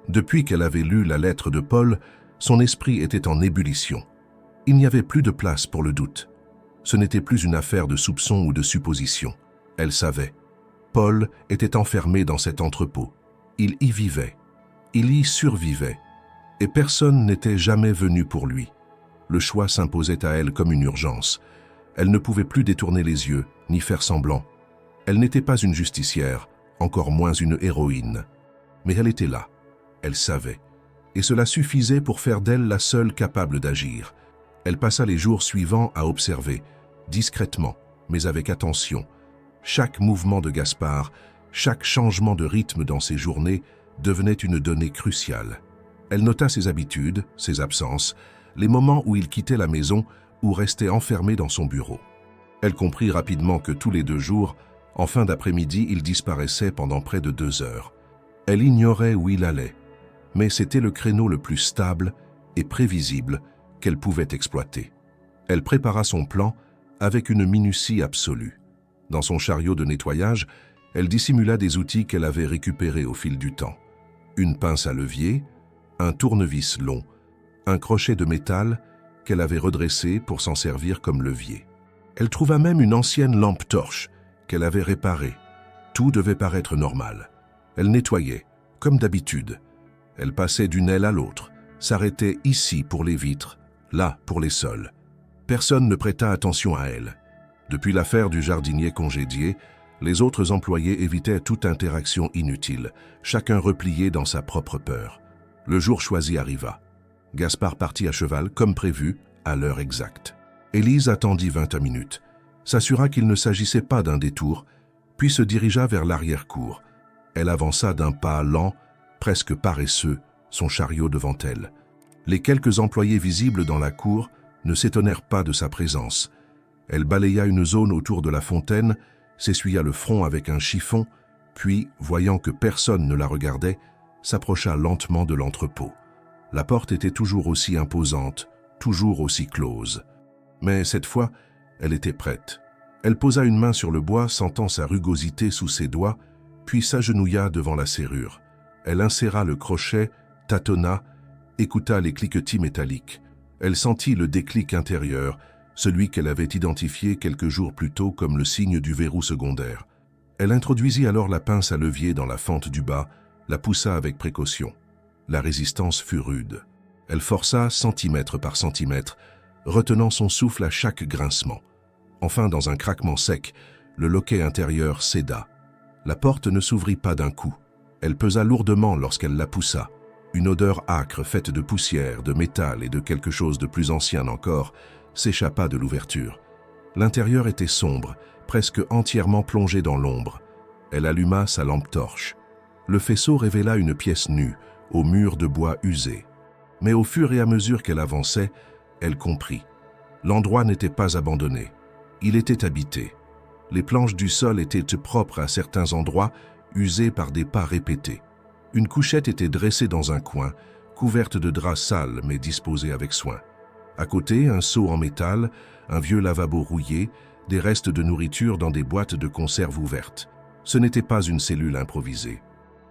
Depuis qu'elle avait lu la lettre de Paul, son esprit était en ébullition. Il n'y avait plus de place pour le doute. Ce n'était plus une affaire de soupçon ou de supposition. Elle savait. Paul était enfermé dans cet entrepôt. Il y vivait. Il y survivait. Et personne n'était jamais venu pour lui. Le choix s'imposait à elle comme une urgence. Elle ne pouvait plus détourner les yeux, ni faire semblant. Elle n'était pas une justicière, encore moins une héroïne. Mais elle était là. Elle savait. Et cela suffisait pour faire d'elle la seule capable d'agir. Elle passa les jours suivants à observer, discrètement, mais avec attention. Chaque mouvement de Gaspard, chaque changement de rythme dans ses journées devenait une donnée cruciale. Elle nota ses habitudes, ses absences, les moments où il quittait la maison ou restait enfermé dans son bureau. Elle comprit rapidement que tous les 2 jours, en fin d'après-midi, il disparaissait pendant près de 2 heures. Elle ignorait où il allait, mais c'était le créneau le plus stable et prévisible qu'elle pouvait exploiter. Elle prépara son plan avec une minutie absolue. Dans son chariot de nettoyage, elle dissimula des outils qu'elle avait récupérés au fil du temps. Une pince à levier, un tournevis long, un crochet de métal qu'elle avait redressé pour s'en servir comme levier. Elle trouva même une ancienne lampe torche qu'elle avait réparée. Tout devait paraître normal. Elle nettoyait, comme d'habitude. Elle passait d'une aile à l'autre, s'arrêtait ici pour les vitres, là pour les sols. Personne ne prêta attention à elle. Depuis l'affaire du jardinier congédié, les autres employés évitaient toute interaction inutile, chacun replié dans sa propre peur. Le jour choisi arriva. Gaspard partit à cheval, comme prévu, à l'heure exacte. Élise attendit 20 minutes, s'assura qu'il ne s'agissait pas d'un détour, puis se dirigea vers l'arrière-cour. Elle avança d'un pas lent, presque paresseux, son chariot devant elle. Les quelques employés visibles dans la cour ne s'étonnèrent pas de sa présence. Elle balaya une zone autour de la fontaine, s'essuya le front avec un chiffon, puis, voyant que personne ne la regardait, s'approcha lentement de l'entrepôt. La porte était toujours aussi imposante, toujours aussi close. Mais cette fois, elle était prête. Elle posa une main sur le bois, sentant sa rugosité sous ses doigts, puis s'agenouilla devant la serrure. Elle inséra le crochet, tâtonna, écouta les cliquetis métalliques. Elle sentit le déclic intérieur, celui qu'elle avait identifié quelques jours plus tôt comme le signe du verrou secondaire. Elle introduisit alors la pince à levier dans la fente du bas, la poussa avec précaution. La résistance fut rude. Elle força centimètre par centimètre, retenant son souffle à chaque grincement. Enfin, dans un craquement sec, le loquet intérieur céda. La porte ne s'ouvrit pas d'un coup. Elle pesa lourdement lorsqu'elle la poussa. Une odeur âcre faite de poussière, de métal et de quelque chose de plus ancien encore s'échappa de l'ouverture. L'intérieur était sombre, presque entièrement plongé dans l'ombre. Elle alluma sa lampe torche. Le faisceau révéla une pièce nue, aux murs de bois usés. Mais au fur et à mesure qu'elle avançait, elle comprit. L'endroit n'était pas abandonné. Il était habité. Les planches du sol étaient propres à certains endroits, usées par des pas répétés. Une couchette était dressée dans un coin, couverte de draps sales mais disposée avec soin. À côté, un seau en métal, un vieux lavabo rouillé, des restes de nourriture dans des boîtes de conserve ouvertes. Ce n'était pas une cellule improvisée.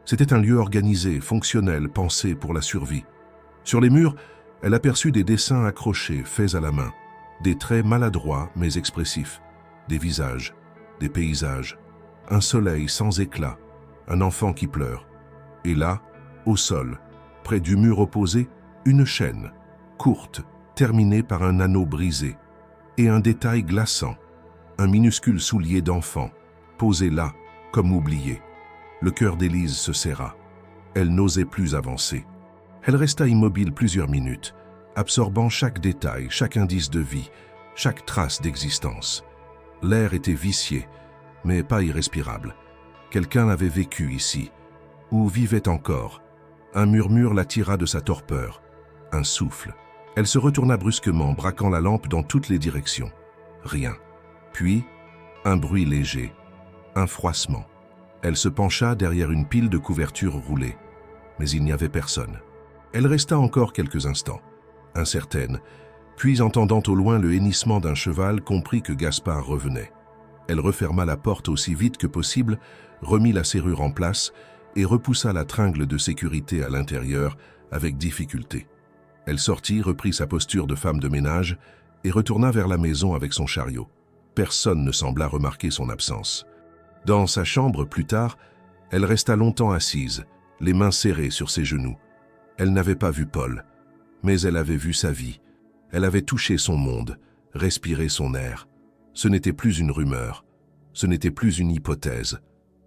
C'était un lieu organisé, fonctionnel, pensé pour la survie. Sur les murs, elle aperçut des dessins accrochés, faits à la main. Des traits maladroits mais expressifs. Des visages, des paysages. Un soleil sans éclat, un enfant qui pleure. Et là, au sol, près du mur opposé, une chaîne, courte, terminée par un anneau brisé. Et un détail glaçant, un minuscule soulier d'enfant, posé là, comme oublié. Le cœur d'Élise se serra. Elle n'osait plus avancer. Elle resta immobile plusieurs minutes, absorbant chaque détail, chaque indice de vie, chaque trace d'existence. L'air était vicié, mais pas irrespirable. Quelqu'un avait vécu ici, ou vivait encore. Un murmure l'attira de sa torpeur, un souffle. Elle se retourna brusquement, braquant la lampe dans toutes les directions. Rien. Puis, un bruit léger, un froissement. Elle se pencha derrière une pile de couvertures roulées, mais il n'y avait personne. Elle resta encore quelques instants, incertaine, puis entendant au loin le hennissement d'un cheval, comprit que Gaspard revenait. Elle referma la porte aussi vite que possible, remit la serrure en place et repoussa la tringle de sécurité à l'intérieur avec difficulté. Elle sortit, reprit sa posture de femme de ménage et retourna vers la maison avec son chariot. Personne ne sembla remarquer son absence. Dans sa chambre, plus tard, elle resta longtemps assise, les mains serrées sur ses genoux. Elle n'avait pas vu Paul, mais elle avait vu sa vie. Elle avait touché son monde, respiré son air. Ce n'était plus une rumeur, ce n'était plus une hypothèse.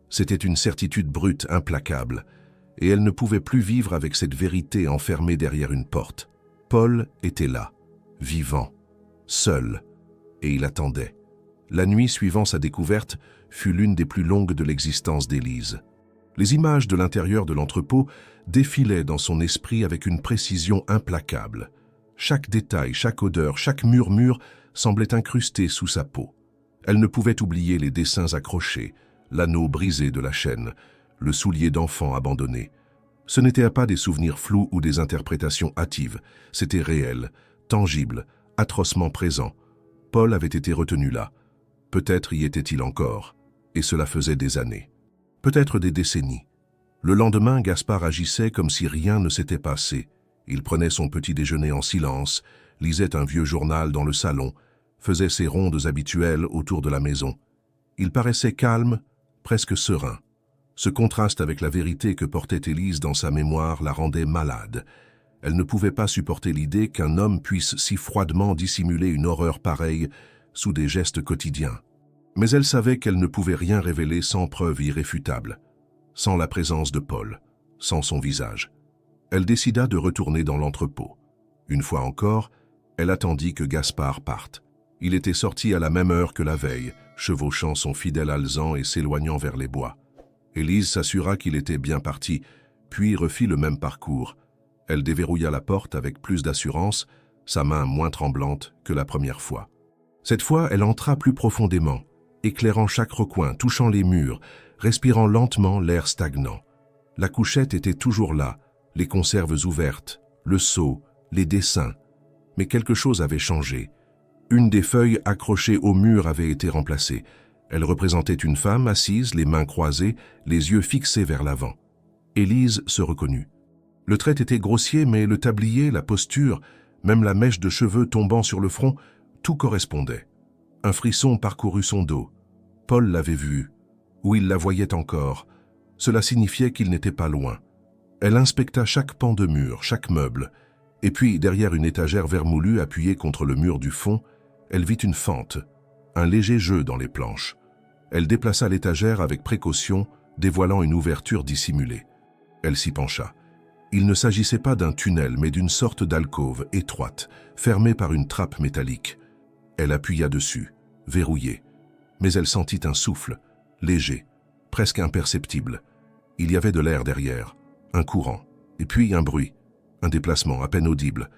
C'était une certitude brute, implacable, et elle ne pouvait plus vivre avec cette vérité enfermée derrière une porte. Paul était là, vivant, seul, et il attendait. La nuit suivant sa découverte fut l'une des plus longues de l'existence d'Élise. Les images de l'intérieur de l'entrepôt défilaient dans son esprit avec une précision implacable. Chaque détail, chaque odeur, chaque murmure semblait incrusté sous sa peau. Elle ne pouvait oublier les dessins accrochés, l'anneau brisé de la chaîne, le soulier d'enfant abandonné. Ce n'étaient pas des souvenirs flous ou des interprétations hâtives, c'était réel, tangible, atrocement présent. Paul avait été retenu là. Peut-être y était-il encore, et cela faisait des années. Peut-être des décennies. Le lendemain, Gaspard agissait comme si rien ne s'était passé. Il prenait son petit déjeuner en silence, lisait un vieux journal dans le salon, faisait ses rondes habituelles autour de la maison. Il paraissait calme, presque serein. Ce contraste avec la vérité que portait Élise dans sa mémoire la rendait malade. Elle ne pouvait pas supporter l'idée qu'un homme puisse si froidement dissimuler une horreur pareille sous des gestes quotidiens. Mais elle savait qu'elle ne pouvait rien révéler sans preuve irréfutable, sans la présence de Paul, sans son visage. Elle décida de retourner dans l'entrepôt. Une fois encore, elle attendit que Gaspard parte. Il était sorti à la même heure que la veille, chevauchant son fidèle alezan et s'éloignant vers les bois. Élise s'assura qu'il était bien parti, puis refit le même parcours. Elle déverrouilla la porte avec plus d'assurance, sa main moins tremblante que la première fois. Cette fois, elle entra plus profondément, éclairant chaque recoin, touchant les murs, respirant lentement l'air stagnant. La couchette était toujours là, les conserves ouvertes, le seau, les dessins. Mais quelque chose avait changé. Une des feuilles accrochées au mur avait été remplacée. Elle représentait une femme assise, les mains croisées, les yeux fixés vers l'avant. Élise se reconnut. Le trait était grossier, mais le tablier, la posture, même la mèche de cheveux tombant sur le front, tout correspondait. Un frisson parcourut son dos. Paul l'avait vue, ou il la voyait encore. Cela signifiait qu'il n'était pas loin. Elle inspecta chaque pan de mur, chaque meuble, et puis, derrière une étagère vermoulue appuyée contre le mur du fond, elle vit une fente, un léger jeu dans les planches. Elle déplaça l'étagère avec précaution, dévoilant une ouverture dissimulée. Elle s'y pencha. Il ne s'agissait pas d'un tunnel, mais d'une sorte d'alcôve étroite, fermée par une trappe métallique. Elle appuya dessus, verrouillée. Mais elle sentit un souffle, léger, presque imperceptible. Il y avait de l'air derrière, un courant, et puis un bruit, un déplacement à peine audible.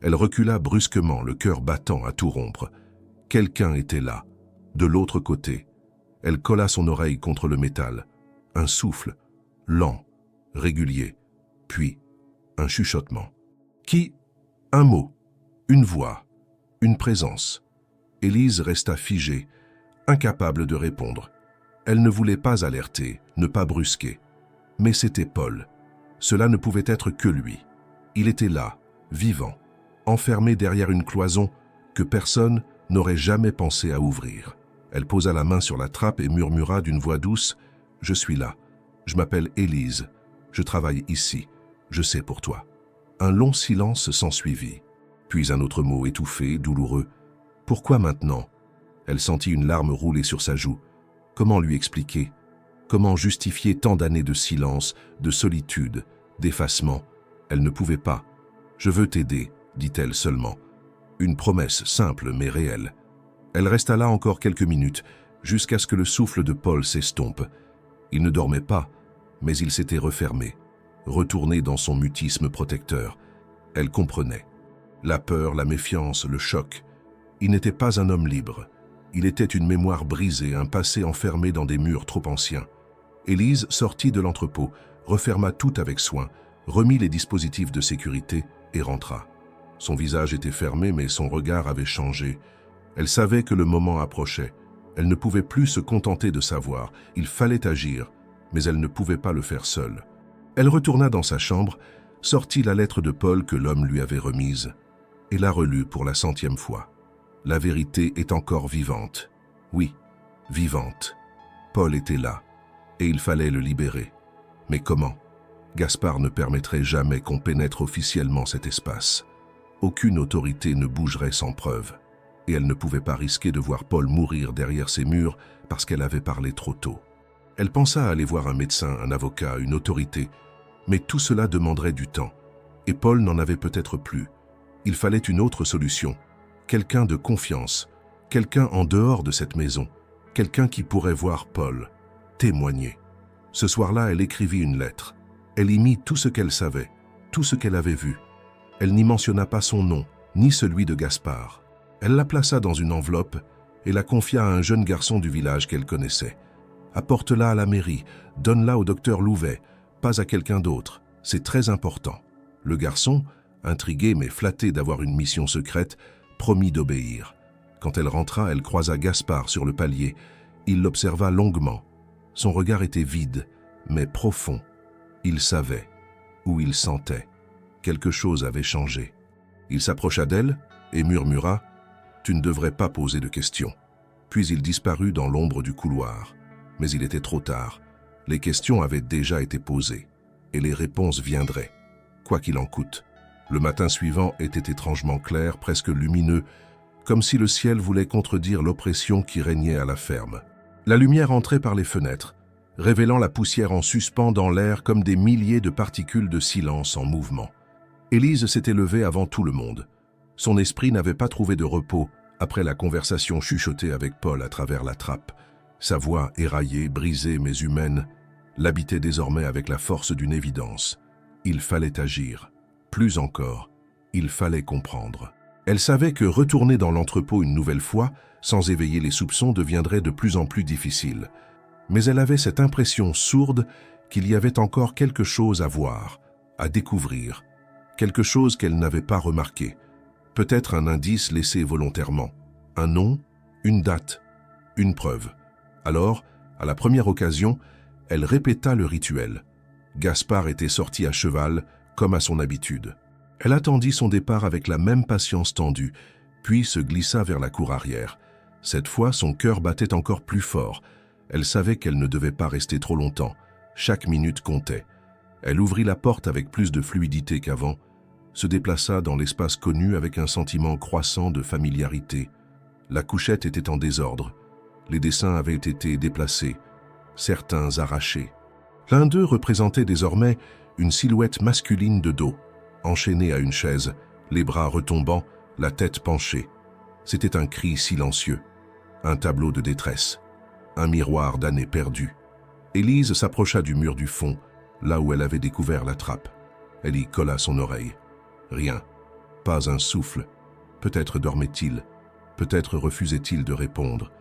Elle recula brusquement, le cœur battant à tout rompre. Quelqu'un était là, de l'autre côté. Elle colla son oreille contre le métal. Un souffle, lent, régulier, puis un chuchotement. Qui? Un mot, une voix, une présence. Élise resta figée, incapable de répondre. Elle ne voulait pas alerter, ne pas brusquer. Mais c'était Paul. Cela ne pouvait être que lui. Il était là, vivant, enfermé derrière une cloison que personne n'aurait jamais pensé à ouvrir. Elle posa la main sur la trappe et murmura d'une voix douce « Je suis là. Je m'appelle Élise. Je travaille ici. Je sais pour toi. » Un long silence s'ensuivit. Puis un autre mot étouffé, douloureux. « Pourquoi maintenant ?» Elle sentit une larme rouler sur sa joue. Comment lui expliquer? Comment justifier tant d'années de silence, de solitude, d'effacement? Elle ne pouvait pas. « Je veux t'aider », dit-elle seulement. Une promesse simple mais réelle. Elle resta là encore quelques minutes, jusqu'à ce que le souffle de Paul s'estompe. Il ne dormait pas, mais il s'était refermé, retourné dans son mutisme protecteur. Elle comprenait. La peur, la méfiance, le choc. Il n'était pas un homme libre. Il était une mémoire brisée, un passé enfermé dans des murs trop anciens. Élise sortit de l'entrepôt, referma tout avec soin, remit les dispositifs de sécurité et rentra. Son visage était fermé, mais son regard avait changé. Elle savait que le moment approchait. Elle ne pouvait plus se contenter de savoir. Il fallait agir, mais elle ne pouvait pas le faire seule. Elle retourna dans sa chambre, sortit la lettre de Paul que l'homme lui avait remise et la relut pour la 100e fois. La vérité est encore vivante. Oui, vivante. Paul était là, et il fallait le libérer. Mais comment? Gaspard ne permettrait jamais qu'on pénètre officiellement cet espace. Aucune autorité ne bougerait sans preuve, et elle ne pouvait pas risquer de voir Paul mourir derrière ces murs parce qu'elle avait parlé trop tôt. Elle pensa à aller voir un médecin, un avocat, une autorité, mais tout cela demanderait du temps, et Paul n'en avait peut-être plus. Il fallait une autre solution, quelqu'un de confiance, quelqu'un en dehors de cette maison, quelqu'un qui pourrait voir Paul, témoigner. Ce soir-là, elle écrivit une lettre. Elle y mit tout ce qu'elle savait, tout ce qu'elle avait vu. Elle n'y mentionna pas son nom, ni celui de Gaspard. Elle la plaça dans une enveloppe et la confia à un jeune garçon du village qu'elle connaissait. « Apporte-la à la mairie, donne-la au docteur Louvet, pas à quelqu'un d'autre. C'est très important. » Le garçon, intrigué mais flatté d'avoir une mission secrète, promit d'obéir. Quand elle rentra, elle croisa Gaspard sur le palier. Il l'observa longuement. Son regard était vide, mais profond. Il savait, ou il sentait. Quelque chose avait changé. Il s'approcha d'elle et murmura « Tu ne devrais pas poser de questions ». Puis il disparut dans l'ombre du couloir. Mais il était trop tard. Les questions avaient déjà été posées, et les réponses viendraient, quoi qu'il en coûte. Le matin suivant était étrangement clair, presque lumineux, comme si le ciel voulait contredire l'oppression qui régnait à la ferme. La lumière entrait par les fenêtres, révélant la poussière en suspens dans l'air comme des milliers de particules de silence en mouvement. Élise s'était levée avant tout le monde. Son esprit n'avait pas trouvé de repos après la conversation chuchotée avec Paul à travers la trappe. Sa voix éraillée, brisée mais humaine, l'habitait désormais avec la force d'une évidence. Il fallait agir. Plus encore, il fallait comprendre. Elle savait que retourner dans l'entrepôt une nouvelle fois, sans éveiller les soupçons, deviendrait de plus en plus difficile. Mais elle avait cette impression sourde qu'il y avait encore quelque chose à voir, à découvrir, quelque chose qu'elle n'avait pas remarqué. Peut-être un indice laissé volontairement, un nom, une date, une preuve. Alors, à la première occasion, elle répéta le rituel. Gaspard était sorti à cheval, comme à son habitude. Elle attendit son départ avec la même patience tendue, puis se glissa vers la cour arrière. Cette fois, son cœur battait encore plus fort. Elle savait qu'elle ne devait pas rester trop longtemps. Chaque minute comptait. Elle ouvrit la porte avec plus de fluidité qu'avant, se déplaça dans l'espace connu avec un sentiment croissant de familiarité. La couchette était en désordre. Les dessins avaient été déplacés, certains arrachés. L'un d'eux représentait désormais une silhouette masculine de dos, enchaînée à une chaise, les bras retombant, la tête penchée. C'était un cri silencieux, un tableau de détresse, un miroir d'années perdues. Élise s'approcha du mur du fond, là où elle avait découvert la trappe. Elle y colla son oreille. Rien, pas un souffle. Peut-être dormait-il, peut-être refusait-il de répondre.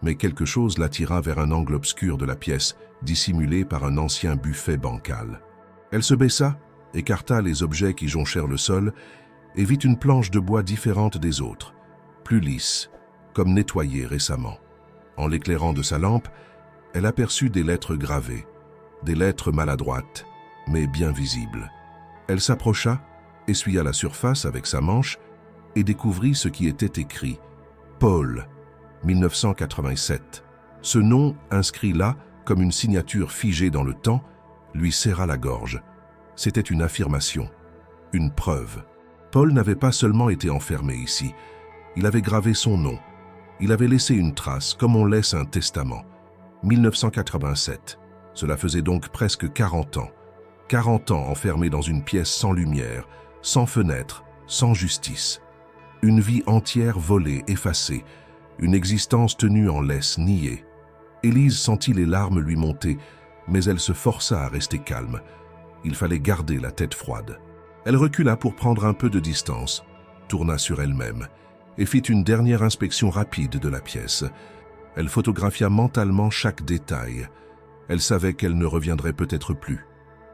Mais quelque chose l'attira vers un angle obscur de la pièce, dissimulé par un ancien buffet bancal. Elle se baissa, écarta les objets qui jonchèrent le sol et vit une planche de bois différente des autres, plus lisse, comme nettoyée récemment. En l'éclairant de sa lampe, elle aperçut des lettres gravées, des lettres maladroites, mais bien visibles. Elle s'approcha, essuya la surface avec sa manche et découvrit ce qui était écrit. Paul, 1987. Ce nom, inscrit là, comme une signature figée dans le temps, lui serra la gorge. C'était une affirmation, une preuve. Paul n'avait pas seulement été enfermé ici, il avait gravé son nom. Il avait laissé une trace, comme on laisse un testament. 1987. Cela faisait donc presque 40 ans. 40 ans enfermé dans une pièce sans lumière, sans fenêtre, sans justice. Une vie entière volée, effacée, une existence tenue en laisse, niée. Élise sentit les larmes lui monter, mais elle se força à rester calme. Il fallait garder la tête froide. Elle recula pour prendre un peu de distance, tourna sur elle-même et fit une dernière inspection rapide de la pièce. Elle photographia mentalement chaque détail. Elle savait qu'elle ne reviendrait peut-être plus,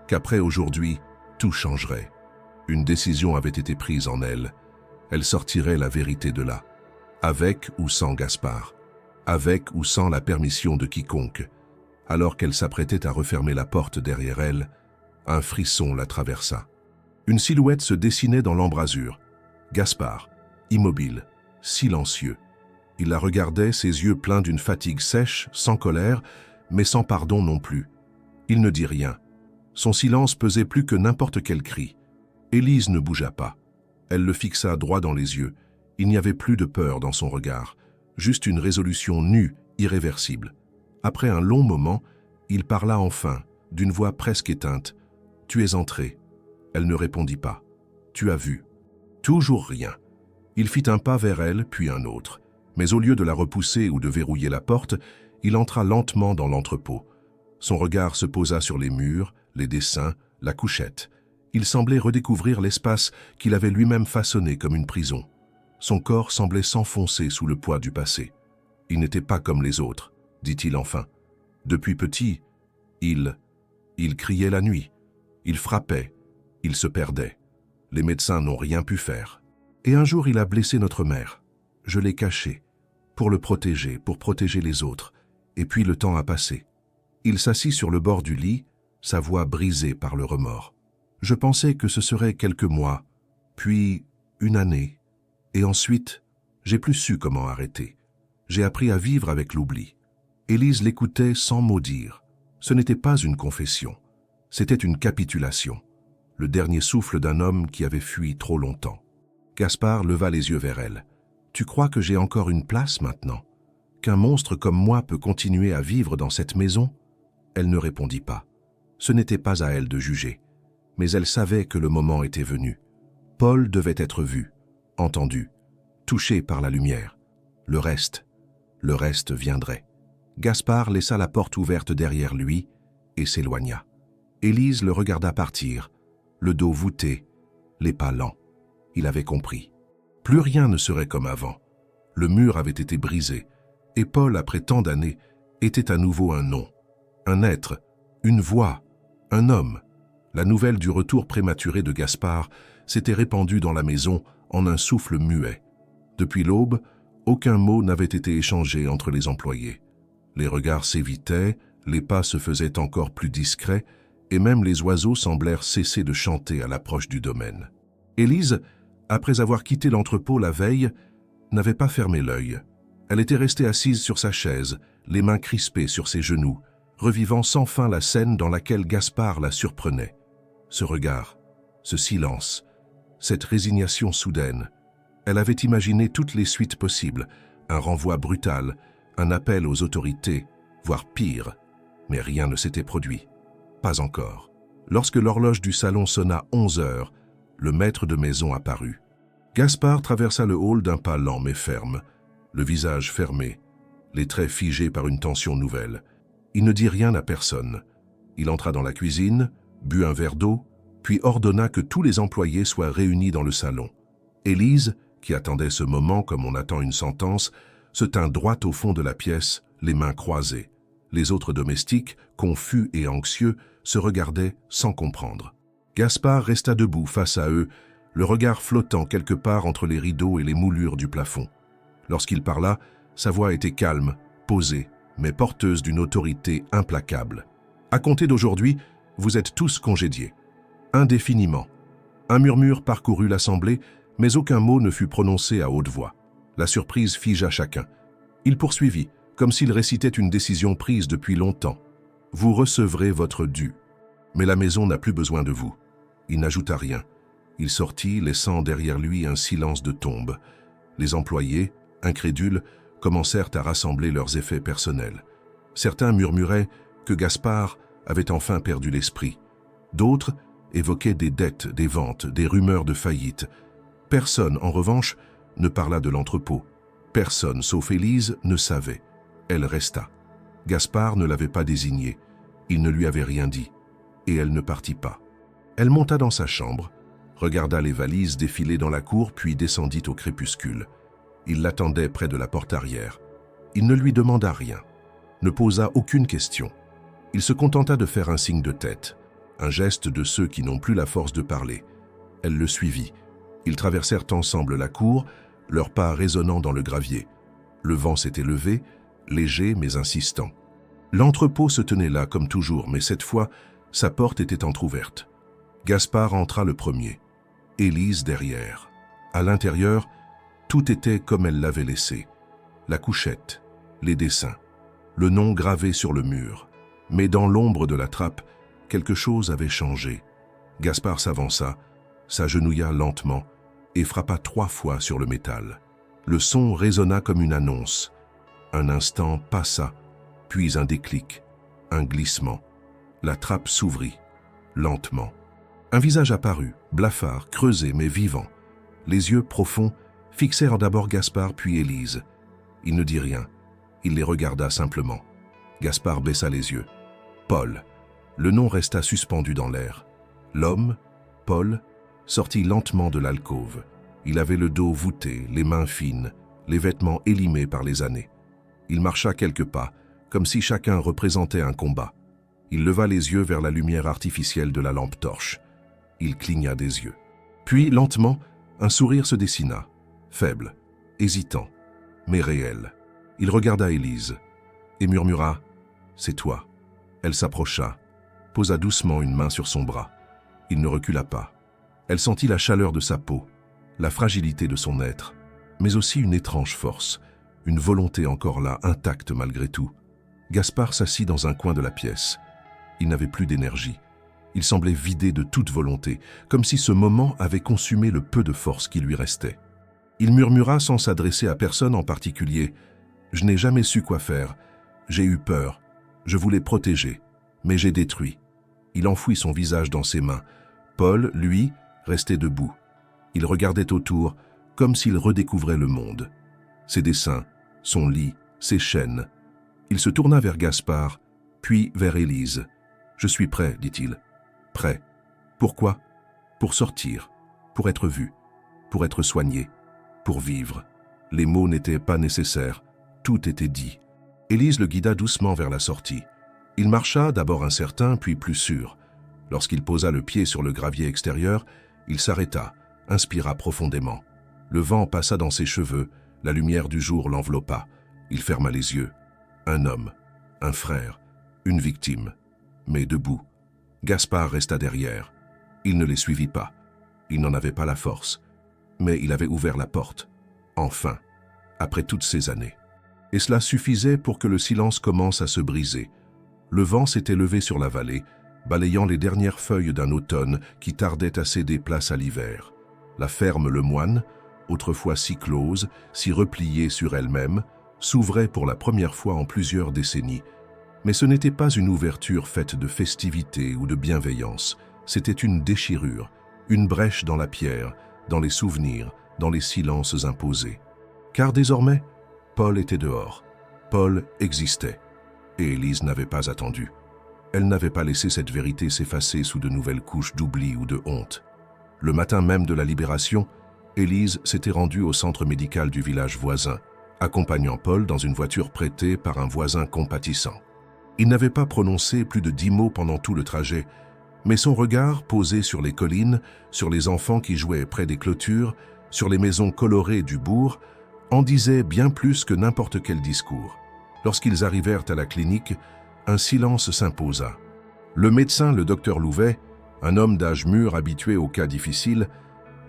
qu'après aujourd'hui, tout changerait. Une décision avait été prise en elle. Elle sortirait la vérité de là, avec ou sans Gaspard, avec ou sans la permission de quiconque. Alors qu'elle s'apprêtait à refermer la porte derrière elle, un frisson la traversa. Une silhouette se dessinait dans l'embrasure. Gaspard, immobile, silencieux. Il la regardait, ses yeux pleins d'une fatigue sèche, sans colère, mais sans pardon non plus. Il ne dit rien. Son silence pesait plus que n'importe quel cri. Élise ne bougea pas. Elle le fixa droit dans les yeux. Il n'y avait plus de peur dans son regard, juste une résolution nue, irréversible. Après un long moment, il parla enfin, d'une voix presque éteinte. « Tu es entrée. » Elle ne répondit pas. « Tu as vu. » Toujours rien. Il fit un pas vers elle, puis un autre. Mais au lieu de la repousser ou de verrouiller la porte, il entra lentement dans l'entrepôt. Son regard se posa sur les murs, les dessins, la couchette. Il semblait redécouvrir l'espace qu'il avait lui-même façonné comme une prison. Son corps semblait s'enfoncer sous le poids du passé. Il n'était pas comme les autres, dit-il enfin. Depuis petit, il criait la nuit. Il frappait. Il se perdait. Les médecins n'ont rien pu faire. Et un jour, il a blessé notre mère. Je l'ai caché, pour le protéger, pour protéger les autres. Et puis le temps a passé. Il s'assit sur le bord du lit, sa voix brisée par le remords. Je pensais que ce serait quelques mois, puis une année. Et ensuite, j'ai plus su comment arrêter. J'ai appris à vivre avec l'oubli. Élise l'écoutait sans mot dire. Ce n'était pas une confession. C'était une capitulation. le dernier souffle d'un homme qui avait fui trop longtemps. Gaspard leva les yeux vers elle. « Tu crois que j'ai encore une place maintenant? Qu'un monstre comme moi peut continuer à vivre dans cette maison ?» Elle ne répondit pas. Ce n'était pas à elle de juger, mais elle savait que le moment était venu. Paul devait être vu, entendu, touché par la lumière. Le reste viendrait. Gaspard laissa la porte ouverte derrière lui et s'éloigna. Élise le regarda partir, le dos voûté, les pas lents. Il avait compris. Plus rien ne serait comme avant. Le mur avait été brisé, et Paul, après tant d'années, était à nouveau un nom, un être, une voix, un homme. La nouvelle du retour prématuré de Gaspard s'était répandue dans la maison en un souffle muet. Depuis l'aube, aucun mot n'avait été échangé entre les employés. Les regards s'évitaient, les pas se faisaient encore plus discrets, et même les oiseaux semblèrent cesser de chanter à l'approche du domaine. Élise, après avoir quitté l'entrepôt la veille, n'avait pas fermé l'œil. Elle était restée assise sur sa chaise, les mains crispées sur ses genoux, revivant sans fin la scène dans laquelle Gaspard la surprenait. Ce regard, ce silence, cette résignation soudaine. Elle avait imaginé toutes les suites possibles, un renvoi brutal, un appel aux autorités, voire pire, mais rien ne s'était produit. Pas encore. Lorsque l'horloge du salon sonna 11 heures, le maître de maison apparut. Gaspard traversa le hall d'un pas lent mais ferme, le visage fermé, les traits figés par une tension nouvelle. Il ne dit rien à personne. Il entra dans la cuisine, but un verre d'eau, puis ordonna que tous les employés soient réunis dans le salon. Élise, qui attendait ce moment comme on attend une sentence, se tint droite au fond de la pièce, les mains croisées. Les autres domestiques, confus et anxieux, se regardaient sans comprendre. Gaspard resta debout face à eux, le regard flottant quelque part entre les rideaux et les moulures du plafond. Lorsqu'il parla, sa voix était calme, posée, mais porteuse d'une autorité implacable. « À compter d'aujourd'hui, vous êtes tous congédiés. Indéfiniment. » Un murmure parcourut l'assemblée, mais aucun mot ne fut prononcé à haute voix. La surprise figea chacun. Il poursuivit, comme s'il récitait une décision prise depuis longtemps. « Vous recevrez votre dû. Mais la maison n'a plus besoin de vous. » Il n'ajouta rien. Il sortit, laissant derrière lui un silence de tombe. Les employés, incrédules, commencèrent à rassembler leurs effets personnels. Certains murmuraient que Gaspard avait enfin perdu l'esprit. D'autres évoquaient des dettes, des ventes, des rumeurs de faillite. Personne, en revanche, ne parla de l'entrepôt. Personne, sauf Élise, ne savait. Elle resta. Gaspard ne l'avait pas désignée. Il ne lui avait rien dit. Et elle ne partit pas. Elle monta dans sa chambre, regarda les valises défiler dans la cour, puis descendit au crépuscule. Il l'attendait près de la porte arrière. Il ne lui demanda rien, ne posa aucune question. Il se contenta de faire un signe de tête, un geste de ceux qui n'ont plus la force de parler. Elle le suivit. Ils traversèrent ensemble la cour, leurs pas résonnant dans le gravier. Le vent s'était levé, léger mais insistant. L'entrepôt se tenait là comme toujours, mais cette fois, sa porte était entr'ouverte. Gaspard entra le premier, Élise derrière. À l'intérieur, tout était comme elle l'avait laissé. La couchette, les dessins, le nom gravé sur le mur. Mais dans l'ombre de la trappe, quelque chose avait changé. Gaspard s'avança, s'agenouilla lentement et frappa 3 fois sur le métal. Le son résonna comme une annonce. Un instant passa, puis un déclic, un glissement. La trappe s'ouvrit, lentement. Un visage apparut, blafard, creusé mais vivant. Les yeux profonds fixèrent d'abord Gaspard puis Élise. Il ne dit rien. Il les regarda simplement. Gaspard baissa les yeux. Paul. Le nom resta suspendu dans l'air. L'homme, Paul, sortit lentement de l'alcôve. Il avait le dos voûté, les mains fines, les vêtements élimés par les années. Il marcha quelques pas, comme si chacun représentait un combat. Il leva les yeux vers la lumière artificielle de la lampe torche. Il cligna des yeux. Puis, lentement, un sourire se dessina, faible, hésitant, mais réel. Il regarda Élise et murmura « C'est toi ». Elle s'approcha, posa doucement une main sur son bras. Il ne recula pas. Elle sentit la chaleur de sa peau, la fragilité de son être, mais aussi une étrange force, une volonté encore là, intacte malgré tout. Gaspard s'assit dans un coin de la pièce. Il n'avait plus d'énergie. Il semblait vidé de toute volonté, comme si ce moment avait consumé le peu de force qui lui restait. Il murmura sans s'adresser à personne en particulier. « Je n'ai jamais su quoi faire. J'ai eu peur. Je voulais protéger. Mais j'ai détruit. » Il enfouit son visage dans ses mains. Paul, lui, restait debout. Il regardait autour, comme s'il redécouvrait le monde. Ses dessins, son lit, ses chaînes. Il se tourna vers Gaspard, puis vers Élise. « Je suis prêt, dit-il. Prêt. Pourquoi? Pour sortir, pour être vu, pour être soigné, pour vivre. » Les mots n'étaient pas nécessaires. Tout était dit. Élise le guida doucement vers la sortie. Il marcha, d'abord incertain, puis plus sûr. Lorsqu'il posa le pied sur le gravier extérieur, il s'arrêta, inspira profondément. Le vent passa dans ses cheveux, la lumière du jour l'enveloppa. Il ferma les yeux. Un homme, un frère, une victime. Mais debout. Gaspard resta derrière. Il ne les suivit pas. Il n'en avait pas la force. Mais il avait ouvert la porte. Enfin, après toutes ces années. Et cela suffisait pour que le silence commence à se briser. Le vent s'était levé sur la vallée, balayant les dernières feuilles d'un automne qui tardait à céder place à l'hiver. La ferme Le Moine, autrefois si close, si repliée sur elle-même, s'ouvrait pour la première fois en plusieurs décennies. Mais ce n'était pas une ouverture faite de festivité ou de bienveillance, c'était une déchirure, une brèche dans la pierre, dans les souvenirs, dans les silences imposés. Car désormais, Paul était dehors. Paul existait. Et Élise n'avait pas attendu. Elle n'avait pas laissé cette vérité s'effacer sous de nouvelles couches d'oubli ou de honte. Le matin même de la libération, Élise s'était rendue au centre médical du village voisin, accompagnant Paul dans une voiture prêtée par un voisin compatissant. Il n'avait pas prononcé plus de 10 mots pendant tout le trajet, mais son regard posé sur les collines, sur les enfants qui jouaient près des clôtures, sur les maisons colorées du bourg, en disait bien plus que n'importe quel discours. Lorsqu'ils arrivèrent à la clinique, un silence s'imposa. Le médecin, le docteur Louvet, un homme d'âge mûr habitué aux cas difficiles,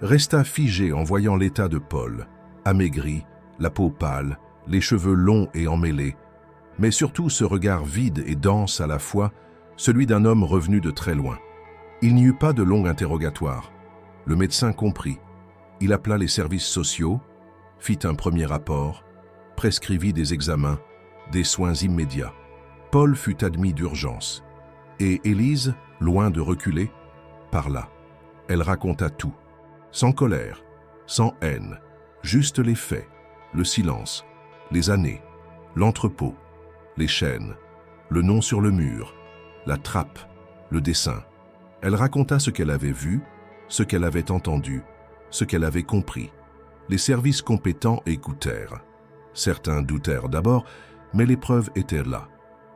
resta figé en voyant l'état de Paul, amaigri, la peau pâle, les cheveux longs et emmêlés, mais surtout ce regard vide et dense à la fois, celui d'un homme revenu de très loin. Il n'y eut pas de long interrogatoire. Le médecin comprit. Il appela les services sociaux, fit un premier rapport, prescrivit des examens, des soins immédiats. Paul fut admis d'urgence. Et Élise, loin de reculer, parla. Elle raconta tout, sans colère, sans haine, juste les faits, le silence, les années, l'entrepôt, les chaînes, le nom sur le mur, la trappe, le dessin. Elle raconta ce qu'elle avait vu, ce qu'elle avait entendu, ce qu'elle avait compris. Les services compétents écoutèrent. Certains doutèrent d'abord, mais les preuves étaient là.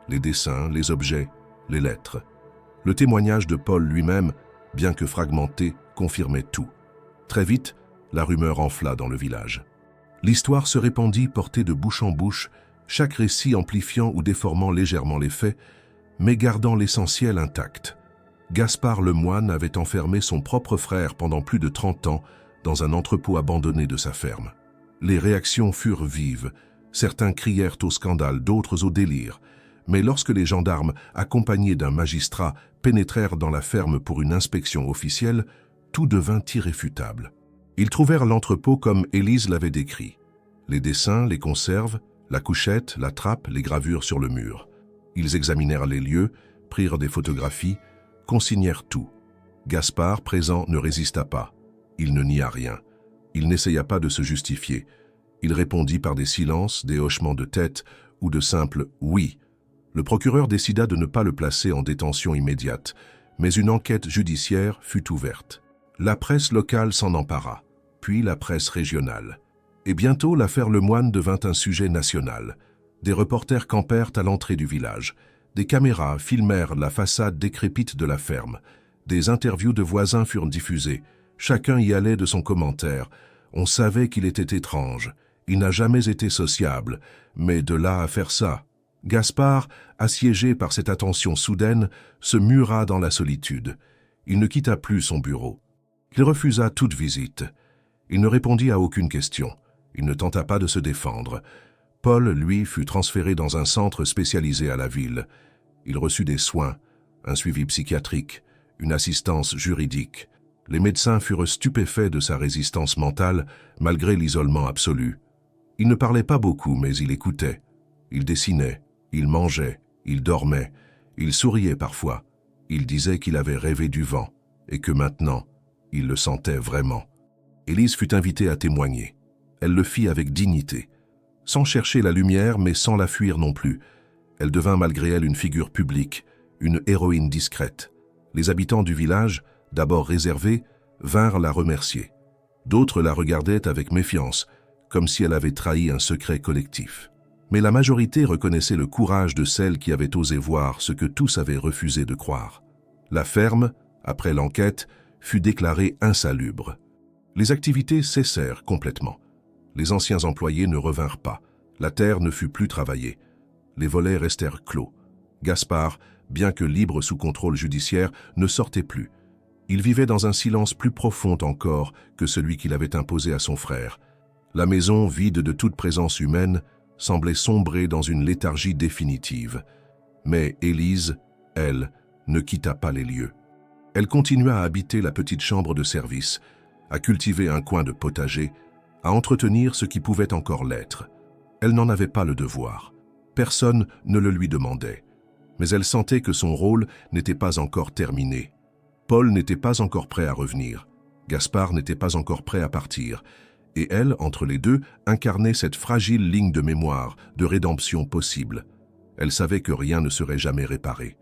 Les dessins, les objets, les lettres. Le témoignage de Paul lui-même, bien que fragmenté, confirmait tout. Très vite, la rumeur enfla dans le village. L'histoire se répandit portée de bouche en bouche, chaque récit amplifiant ou déformant légèrement les faits, mais gardant l'essentiel intact. Gaspard Le Moine avait enfermé son propre frère pendant plus de 30 ans dans un entrepôt abandonné de sa ferme. Les réactions furent vives. Certains crièrent au scandale, d'autres au délire. Mais lorsque les gendarmes, accompagnés d'un magistrat, pénétrèrent dans la ferme pour une inspection officielle, tout devint irréfutable. Ils trouvèrent l'entrepôt comme Élise l'avait décrit. Les dessins, les conserves, la couchette, la trappe, les gravures sur le mur. Ils examinèrent les lieux, prirent des photographies, consignèrent tout. Gaspard, présent, ne résista pas. Il ne nia rien. Il n'essaya pas de se justifier. Il répondit par des silences, des hochements de tête ou de simples « oui ». Le procureur décida de ne pas le placer en détention immédiate, mais une enquête judiciaire fut ouverte. La presse locale s'en empara, puis la presse régionale. Et bientôt, l'affaire Le Moine devint un sujet national. Des reporters campèrent à l'entrée du village. Des caméras filmèrent la façade décrépite de la ferme. Des interviews de voisins furent diffusées. Chacun y allait de son commentaire. On savait qu'il était étrange. Il n'a jamais été sociable. Mais de là à faire ça... Gaspard, assiégé par cette attention soudaine, se mura dans la solitude. Il ne quitta plus son bureau. Il refusa toute visite. Il ne répondit à aucune question. Il ne tenta pas de se défendre. Paul, lui, fut transféré dans un centre spécialisé à la ville. Il reçut des soins, un suivi psychiatrique, une assistance juridique. Les médecins furent stupéfaits de sa résistance mentale, malgré l'isolement absolu. Il ne parlait pas beaucoup, mais il écoutait. Il dessinait, il mangeait, il dormait, il souriait parfois. Il disait qu'il avait rêvé du vent, et que maintenant, il le sentait vraiment. Élise fut invitée à témoigner. Elle le fit avec dignité, sans chercher la lumière, mais sans la fuir non plus. Elle devint malgré elle une figure publique, une héroïne discrète. Les habitants du village, d'abord réservés, vinrent la remercier. D'autres la regardaient avec méfiance, comme si elle avait trahi un secret collectif. Mais la majorité reconnaissait le courage de celle qui avait osé voir ce que tous avaient refusé de croire. La ferme, après l'enquête, fut déclarée insalubre. Les activités cessèrent complètement. Les anciens employés ne revinrent pas. La terre ne fut plus travaillée. Les volets restèrent clos. Gaspard, bien que libre sous contrôle judiciaire, ne sortait plus. Il vivait dans un silence plus profond encore que celui qu'il avait imposé à son frère. La maison, vide de toute présence humaine, semblait sombrer dans une léthargie définitive. Mais Élise, elle, ne quitta pas les lieux. Elle continua à habiter la petite chambre de service, à cultiver un coin de potager, à entretenir ce qui pouvait encore l'être. Elle n'en avait pas le devoir. Personne ne le lui demandait. Mais elle sentait que son rôle n'était pas encore terminé. Paul n'était pas encore prêt à revenir. Gaspard n'était pas encore prêt à partir. Et elle, entre les deux, incarnait cette fragile ligne de mémoire, de rédemption possible. Elle savait que rien ne serait jamais réparé,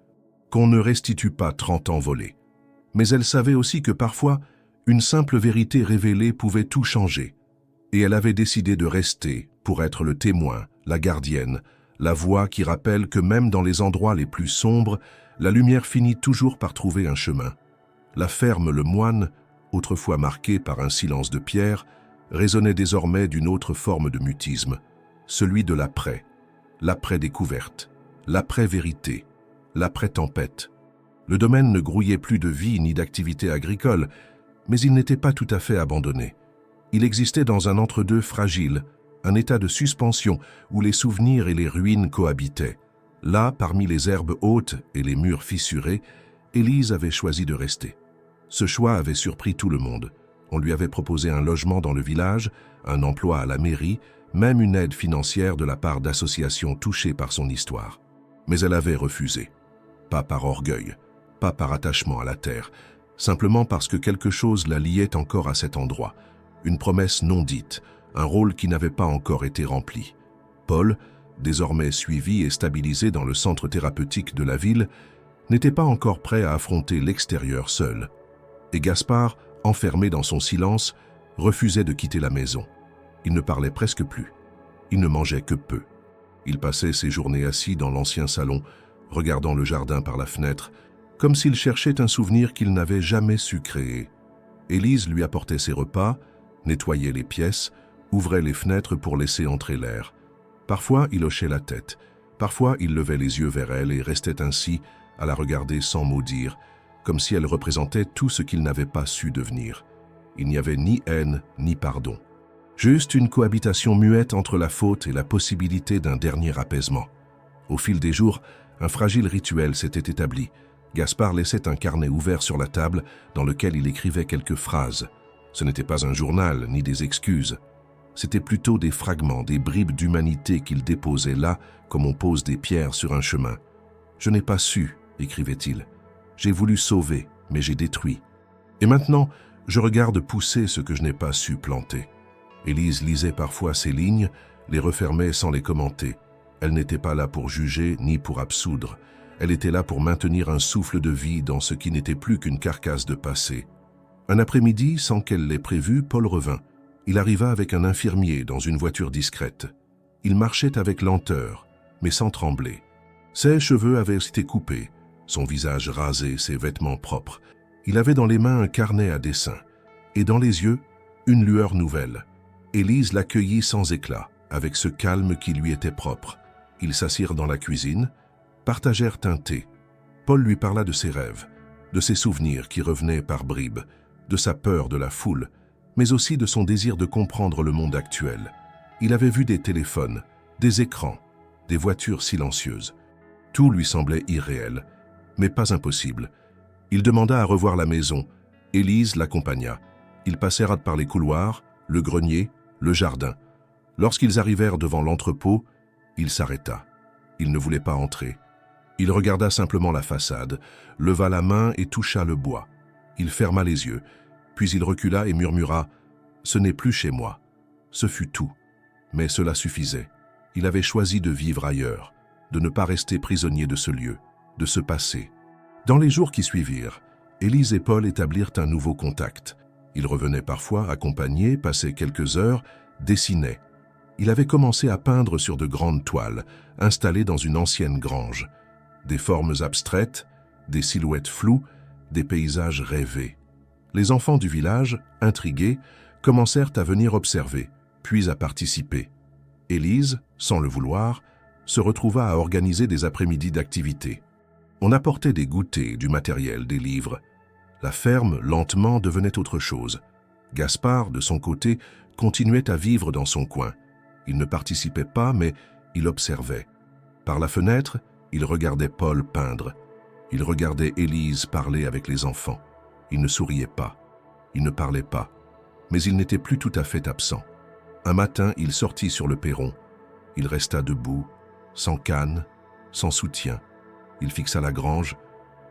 qu'on ne restitue pas 30 ans volés. Mais elle savait aussi que parfois, une simple vérité révélée pouvait tout changer. Et elle avait décidé de rester pour être le témoin, la gardienne, la voix qui rappelle que même dans les endroits les plus sombres, la lumière finit toujours par trouver un chemin. La ferme Le Moine, autrefois marquée par un silence de pierre, résonnait désormais d'une autre forme de mutisme, celui de l'après-découverte, l'après-vérité, l'après-tempête. Le domaine ne grouillait plus de vie ni d'activité agricole, mais il n'était pas tout à fait abandonné. Il existait dans un entre-deux fragile, un état de suspension où les souvenirs et les ruines cohabitaient. Là, parmi les herbes hautes et les murs fissurés, Élise avait choisi de rester. Ce choix avait surpris tout le monde. On lui avait proposé un logement dans le village, un emploi à la mairie, même une aide financière de la part d'associations touchées par son histoire. Mais elle avait refusé. Pas par orgueil, pas par attachement à la terre, simplement parce que quelque chose la liait encore à cet endroit. Une promesse non dite, un rôle qui n'avait pas encore été rempli. Paul, désormais suivi et stabilisé dans le centre thérapeutique de la ville, n'était pas encore prêt à affronter l'extérieur seul. Et Gaspard, enfermé dans son silence, refusait de quitter la maison. Il ne parlait presque plus. Il ne mangeait que peu. Il passait ses journées assis dans l'ancien salon, regardant le jardin par la fenêtre, comme s'il cherchait un souvenir qu'il n'avait jamais su créer. Élise lui apportait ses repas, nettoyait les pièces, ouvrait les fenêtres pour laisser entrer l'air. Parfois, il hochait la tête. Parfois, il levait les yeux vers elle et restait ainsi à la regarder sans mot dire, comme si elle représentait tout ce qu'il n'avait pas su devenir. Il n'y avait ni haine, ni pardon. Juste une cohabitation muette entre la faute et la possibilité d'un dernier apaisement. Au fil des jours, un fragile rituel s'était établi. Gaspard laissait un carnet ouvert sur la table dans lequel il écrivait quelques phrases. Ce n'était pas un journal, ni des excuses. C'étaient plutôt des fragments, des bribes d'humanité qu'il déposait là, comme on pose des pierres sur un chemin. « Je n'ai pas su », écrivait-il. « J'ai voulu sauver, mais j'ai détruit. Et maintenant, je regarde pousser ce que je n'ai pas su planter. » Élise lisait parfois ces lignes, les refermait sans les commenter. Elle n'était pas là pour juger ni pour absoudre. Elle était là pour maintenir un souffle de vie dans ce qui n'était plus qu'une carcasse de passé. Un après-midi, sans qu'elle l'ait prévu, Paul revint. Il arriva avec un infirmier dans une voiture discrète. Il marchait avec lenteur, mais sans trembler. Ses cheveux avaient été coupés, son visage rasé, ses vêtements propres. Il avait dans les mains un carnet à dessin, et dans les yeux, une lueur nouvelle. Élise l'accueillit sans éclat, avec ce calme qui lui était propre. Ils s'assirent dans la cuisine, partagèrent un thé. Paul lui parla de ses rêves, de ses souvenirs qui revenaient par bribes, de sa peur de la foule, mais aussi de son désir de comprendre le monde actuel. Il avait vu des téléphones, des écrans, des voitures silencieuses. Tout lui semblait irréel, mais pas impossible. Il demanda à revoir la maison. Élise l'accompagna. Ils passèrent par les couloirs, le grenier, le jardin. Lorsqu'ils arrivèrent devant l'entrepôt, il s'arrêta. Il ne voulait pas entrer. Il regarda simplement la façade, leva la main et toucha le bois. Il ferma les yeux, puis il recula et murmura « Ce n'est plus chez moi ». Ce fut tout. Mais cela suffisait. Il avait choisi de vivre ailleurs, de ne pas rester prisonnier de ce lieu, de ce passé. Dans les jours qui suivirent, Élise et Paul établirent un nouveau contact. Ils revenaient parfois accompagnés, passaient quelques heures, dessinaient. Il avait commencé à peindre sur de grandes toiles, installées dans une ancienne grange. Des formes abstraites, des silhouettes floues, des paysages rêvés. Les enfants du village, intrigués, commencèrent à venir observer, puis à participer. Élise, sans le vouloir, se retrouva à organiser des après-midi d'activités. On apportait des goûters, du matériel, des livres. La ferme, lentement, devenait autre chose. Gaspard, de son côté, continuait à vivre dans son coin. Il ne participait pas, mais il observait. Par la fenêtre, il regardait Paul peindre. Il regardait Élise parler avec les enfants. Il ne souriait pas. Il ne parlait pas. Mais il n'était plus tout à fait absent. Un matin, il sortit sur le perron. Il resta debout, sans canne, sans soutien. Il fixa la grange,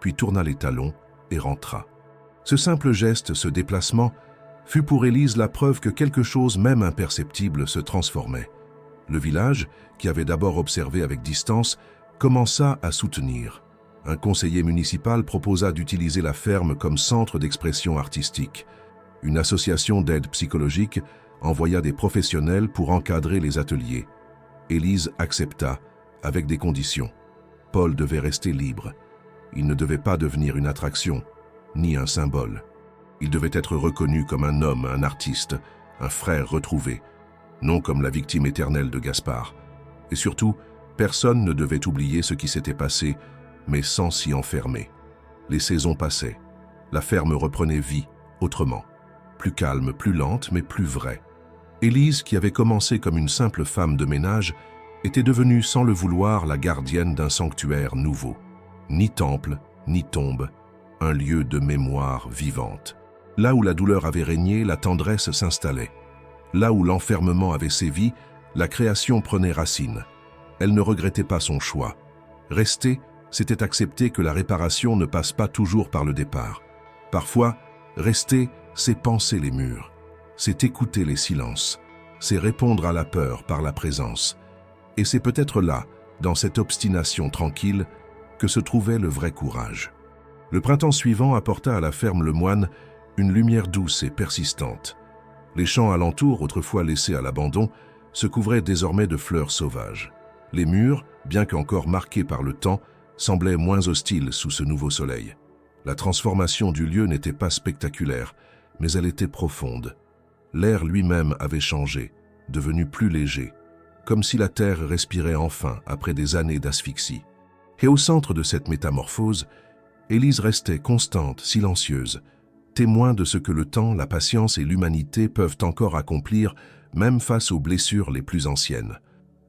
puis tourna les talons et rentra. Ce simple geste, ce déplacement, fut pour Élise la preuve que quelque chose, même imperceptible, se transformait. Le village, qui avait d'abord observé avec distance, commença à soutenir. Un conseiller municipal proposa d'utiliser la ferme comme centre d'expression artistique. Une association d'aide psychologique envoya des professionnels pour encadrer les ateliers. Élise accepta, avec des conditions. Paul devait rester libre. Il ne devait pas devenir une attraction, ni un symbole. Il devait être reconnu comme un homme, un artiste, un frère retrouvé, non comme la victime éternelle de Gaspard. Et surtout, personne ne devait oublier ce qui s'était passé, mais sans s'y enfermer. Les saisons passaient. La ferme reprenait vie, autrement. Plus calme, plus lente, mais plus vraie. Élise, qui avait commencé comme une simple femme de ménage, était devenue sans le vouloir la gardienne d'un sanctuaire nouveau. Ni temple, ni tombe, un lieu de mémoire vivante. Là où la douleur avait régné, la tendresse s'installait. Là où l'enfermement avait sévi, la création prenait racine. Elle ne regrettait pas son choix. Rester, c'était accepter que la réparation ne passe pas toujours par le départ. Parfois, rester, c'est penser les murs, c'est écouter les silences, c'est répondre à la peur par la présence. Et c'est peut-être là, dans cette obstination tranquille, que se trouvait le vrai courage. Le printemps suivant apporta à la ferme Le Moine une lumière douce et persistante. Les champs alentours, autrefois laissés à l'abandon, se couvraient désormais de fleurs sauvages. Les murs, bien qu'encore marqués par le temps, semblaient moins hostiles sous ce nouveau soleil. La transformation du lieu n'était pas spectaculaire, mais elle était profonde. L'air lui-même avait changé, devenu plus léger, comme si la terre respirait enfin après des années d'asphyxie. Et au centre de cette métamorphose, Élise restait constante, silencieuse, témoin de ce que le temps, la patience et l'humanité peuvent encore accomplir, même face aux blessures les plus anciennes.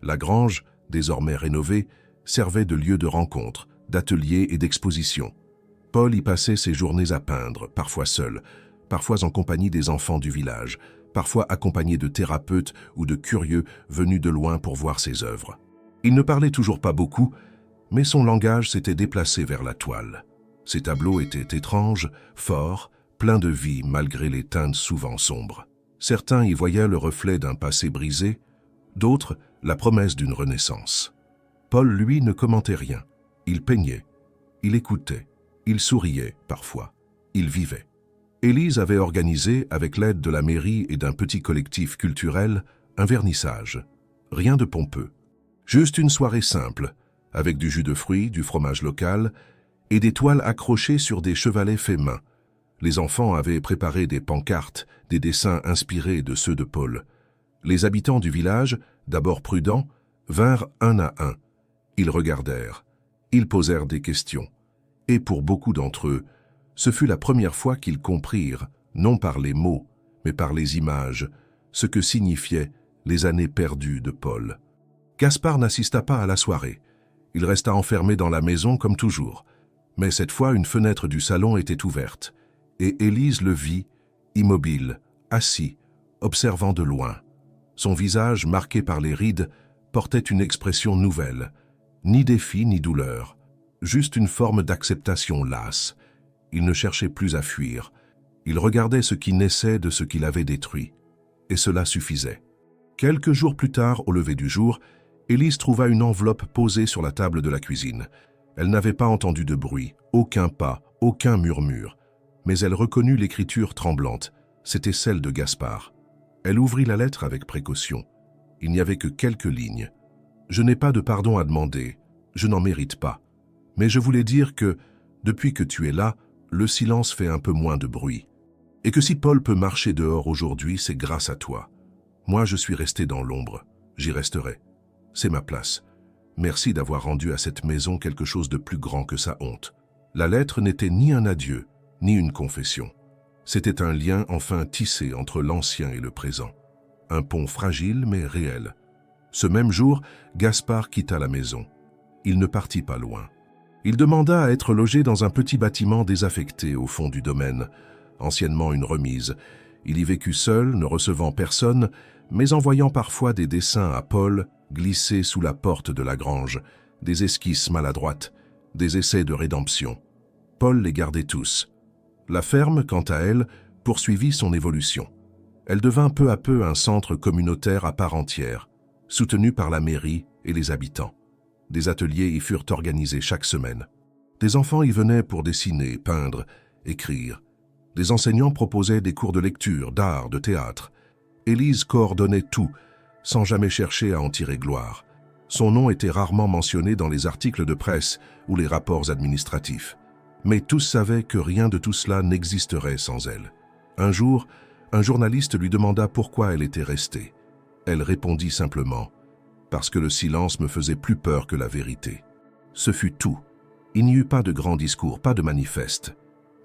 La grange, désormais rénovée, servait de lieu de rencontre, d'atelier et d'exposition. Paul y passait ses journées à peindre, parfois seul, parfois en compagnie des enfants du village, parfois accompagné de thérapeutes ou de curieux venus de loin pour voir ses œuvres. Il ne parlait toujours pas beaucoup, mais son langage s'était déplacé vers la toile. Ses tableaux étaient étranges, forts, pleins de vie malgré les teintes souvent sombres. Certains y voyaient le reflet d'un passé brisé, d'autres la promesse d'une renaissance. Paul, lui, ne commentait rien. Il peignait, il écoutait, il souriait parfois, il vivait. Élise avait organisé, avec l'aide de la mairie et d'un petit collectif culturel, un vernissage. Rien de pompeux. Juste une soirée simple, avec du jus de fruits, du fromage local et des toiles accrochées sur des chevalets faits main. Les enfants avaient préparé des pancartes, des dessins inspirés de ceux de Paul. Les habitants du village, d'abord prudents, vinrent un à un. Ils regardèrent, ils posèrent des questions. Et pour beaucoup d'entre eux, ce fut la première fois qu'ils comprirent, non par les mots, mais par les images, ce que signifiaient les années perdues de Paul. Gaspard n'assista pas à la soirée. Il resta enfermé dans la maison comme toujours. Mais cette fois, une fenêtre du salon était ouverte, et Élise le vit, immobile, assis, observant de loin. Son visage, marqué par les rides, portait une expression nouvelle, ni défi ni douleur, juste une forme d'acceptation lasse. Il ne cherchait plus à fuir, il regardait ce qui naissait de ce qu'il avait détruit, et cela suffisait. Quelques jours plus tard, au lever du jour, Élise trouva une enveloppe posée sur la table de la cuisine. Elle n'avait pas entendu de bruit, aucun pas, aucun murmure, mais elle reconnut l'écriture tremblante. C'était celle de Gaspard. Elle ouvrit la lettre avec précaution. Il n'y avait que quelques lignes. « Je n'ai pas de pardon à demander, je n'en mérite pas. Mais je voulais dire que, depuis que tu es là, le silence fait un peu moins de bruit. Et que si Paul peut marcher dehors aujourd'hui, c'est grâce à toi. Moi, je suis resté dans l'ombre. J'y resterai. C'est ma place. Merci d'avoir rendu à cette maison quelque chose de plus grand que sa honte. » La lettre n'était ni un adieu, ni une confession. C'était un lien enfin tissé entre l'ancien et le présent. Un pont fragile mais réel. Ce même jour, Gaspard quitta la maison. Il ne partit pas loin. Il demanda à être logé dans un petit bâtiment désaffecté au fond du domaine, anciennement une remise. Il y vécut seul, ne recevant personne, mais envoyant parfois des dessins à Paul glissés sous la porte de la grange, des esquisses maladroites, des essais de rédemption. Paul les gardait tous. La ferme, quant à elle, poursuivit son évolution. Elle devint peu à peu un centre communautaire à part entière, soutenu par la mairie et les habitants. Des ateliers y furent organisés chaque semaine. Des enfants y venaient pour dessiner, peindre, écrire. Des enseignants proposaient des cours de lecture, d'art, de théâtre. Élise coordonnait tout, sans jamais chercher à en tirer gloire. Son nom était rarement mentionné dans les articles de presse ou les rapports administratifs. Mais tous savaient que rien de tout cela n'existerait sans elle. Un jour, un journaliste lui demanda pourquoi elle était restée. Elle répondit simplement « Parce que le silence me faisait plus peur que la vérité ». Ce fut tout. Il n'y eut pas de grand discours, pas de manifeste.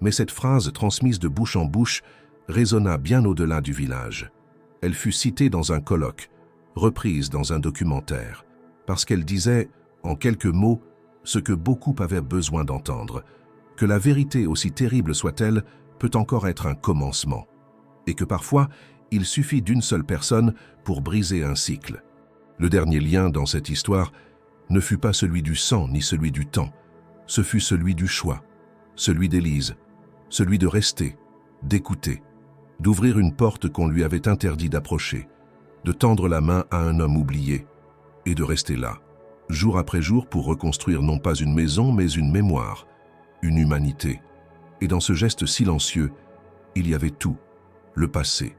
Mais cette phrase transmise de bouche en bouche résonna bien au-delà du village. Elle fut citée dans un colloque, reprise dans un documentaire, parce qu'elle disait, en quelques mots, ce que beaucoup avaient besoin d'entendre, que la vérité, aussi terrible soit-elle, peut encore être un commencement, et que parfois, il suffit d'une seule personne pour briser un cycle. Le dernier lien dans cette histoire ne fut pas celui du sang ni celui du temps, ce fut celui du choix, celui d'Élise, celui de rester, d'écouter, d'ouvrir une porte qu'on lui avait interdit d'approcher, de tendre la main à un homme oublié, et de rester là, jour après jour pour reconstruire non pas une maison mais une mémoire, une humanité. Et dans ce geste silencieux, il y avait tout, le passé,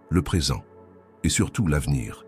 le présent et surtout l'avenir.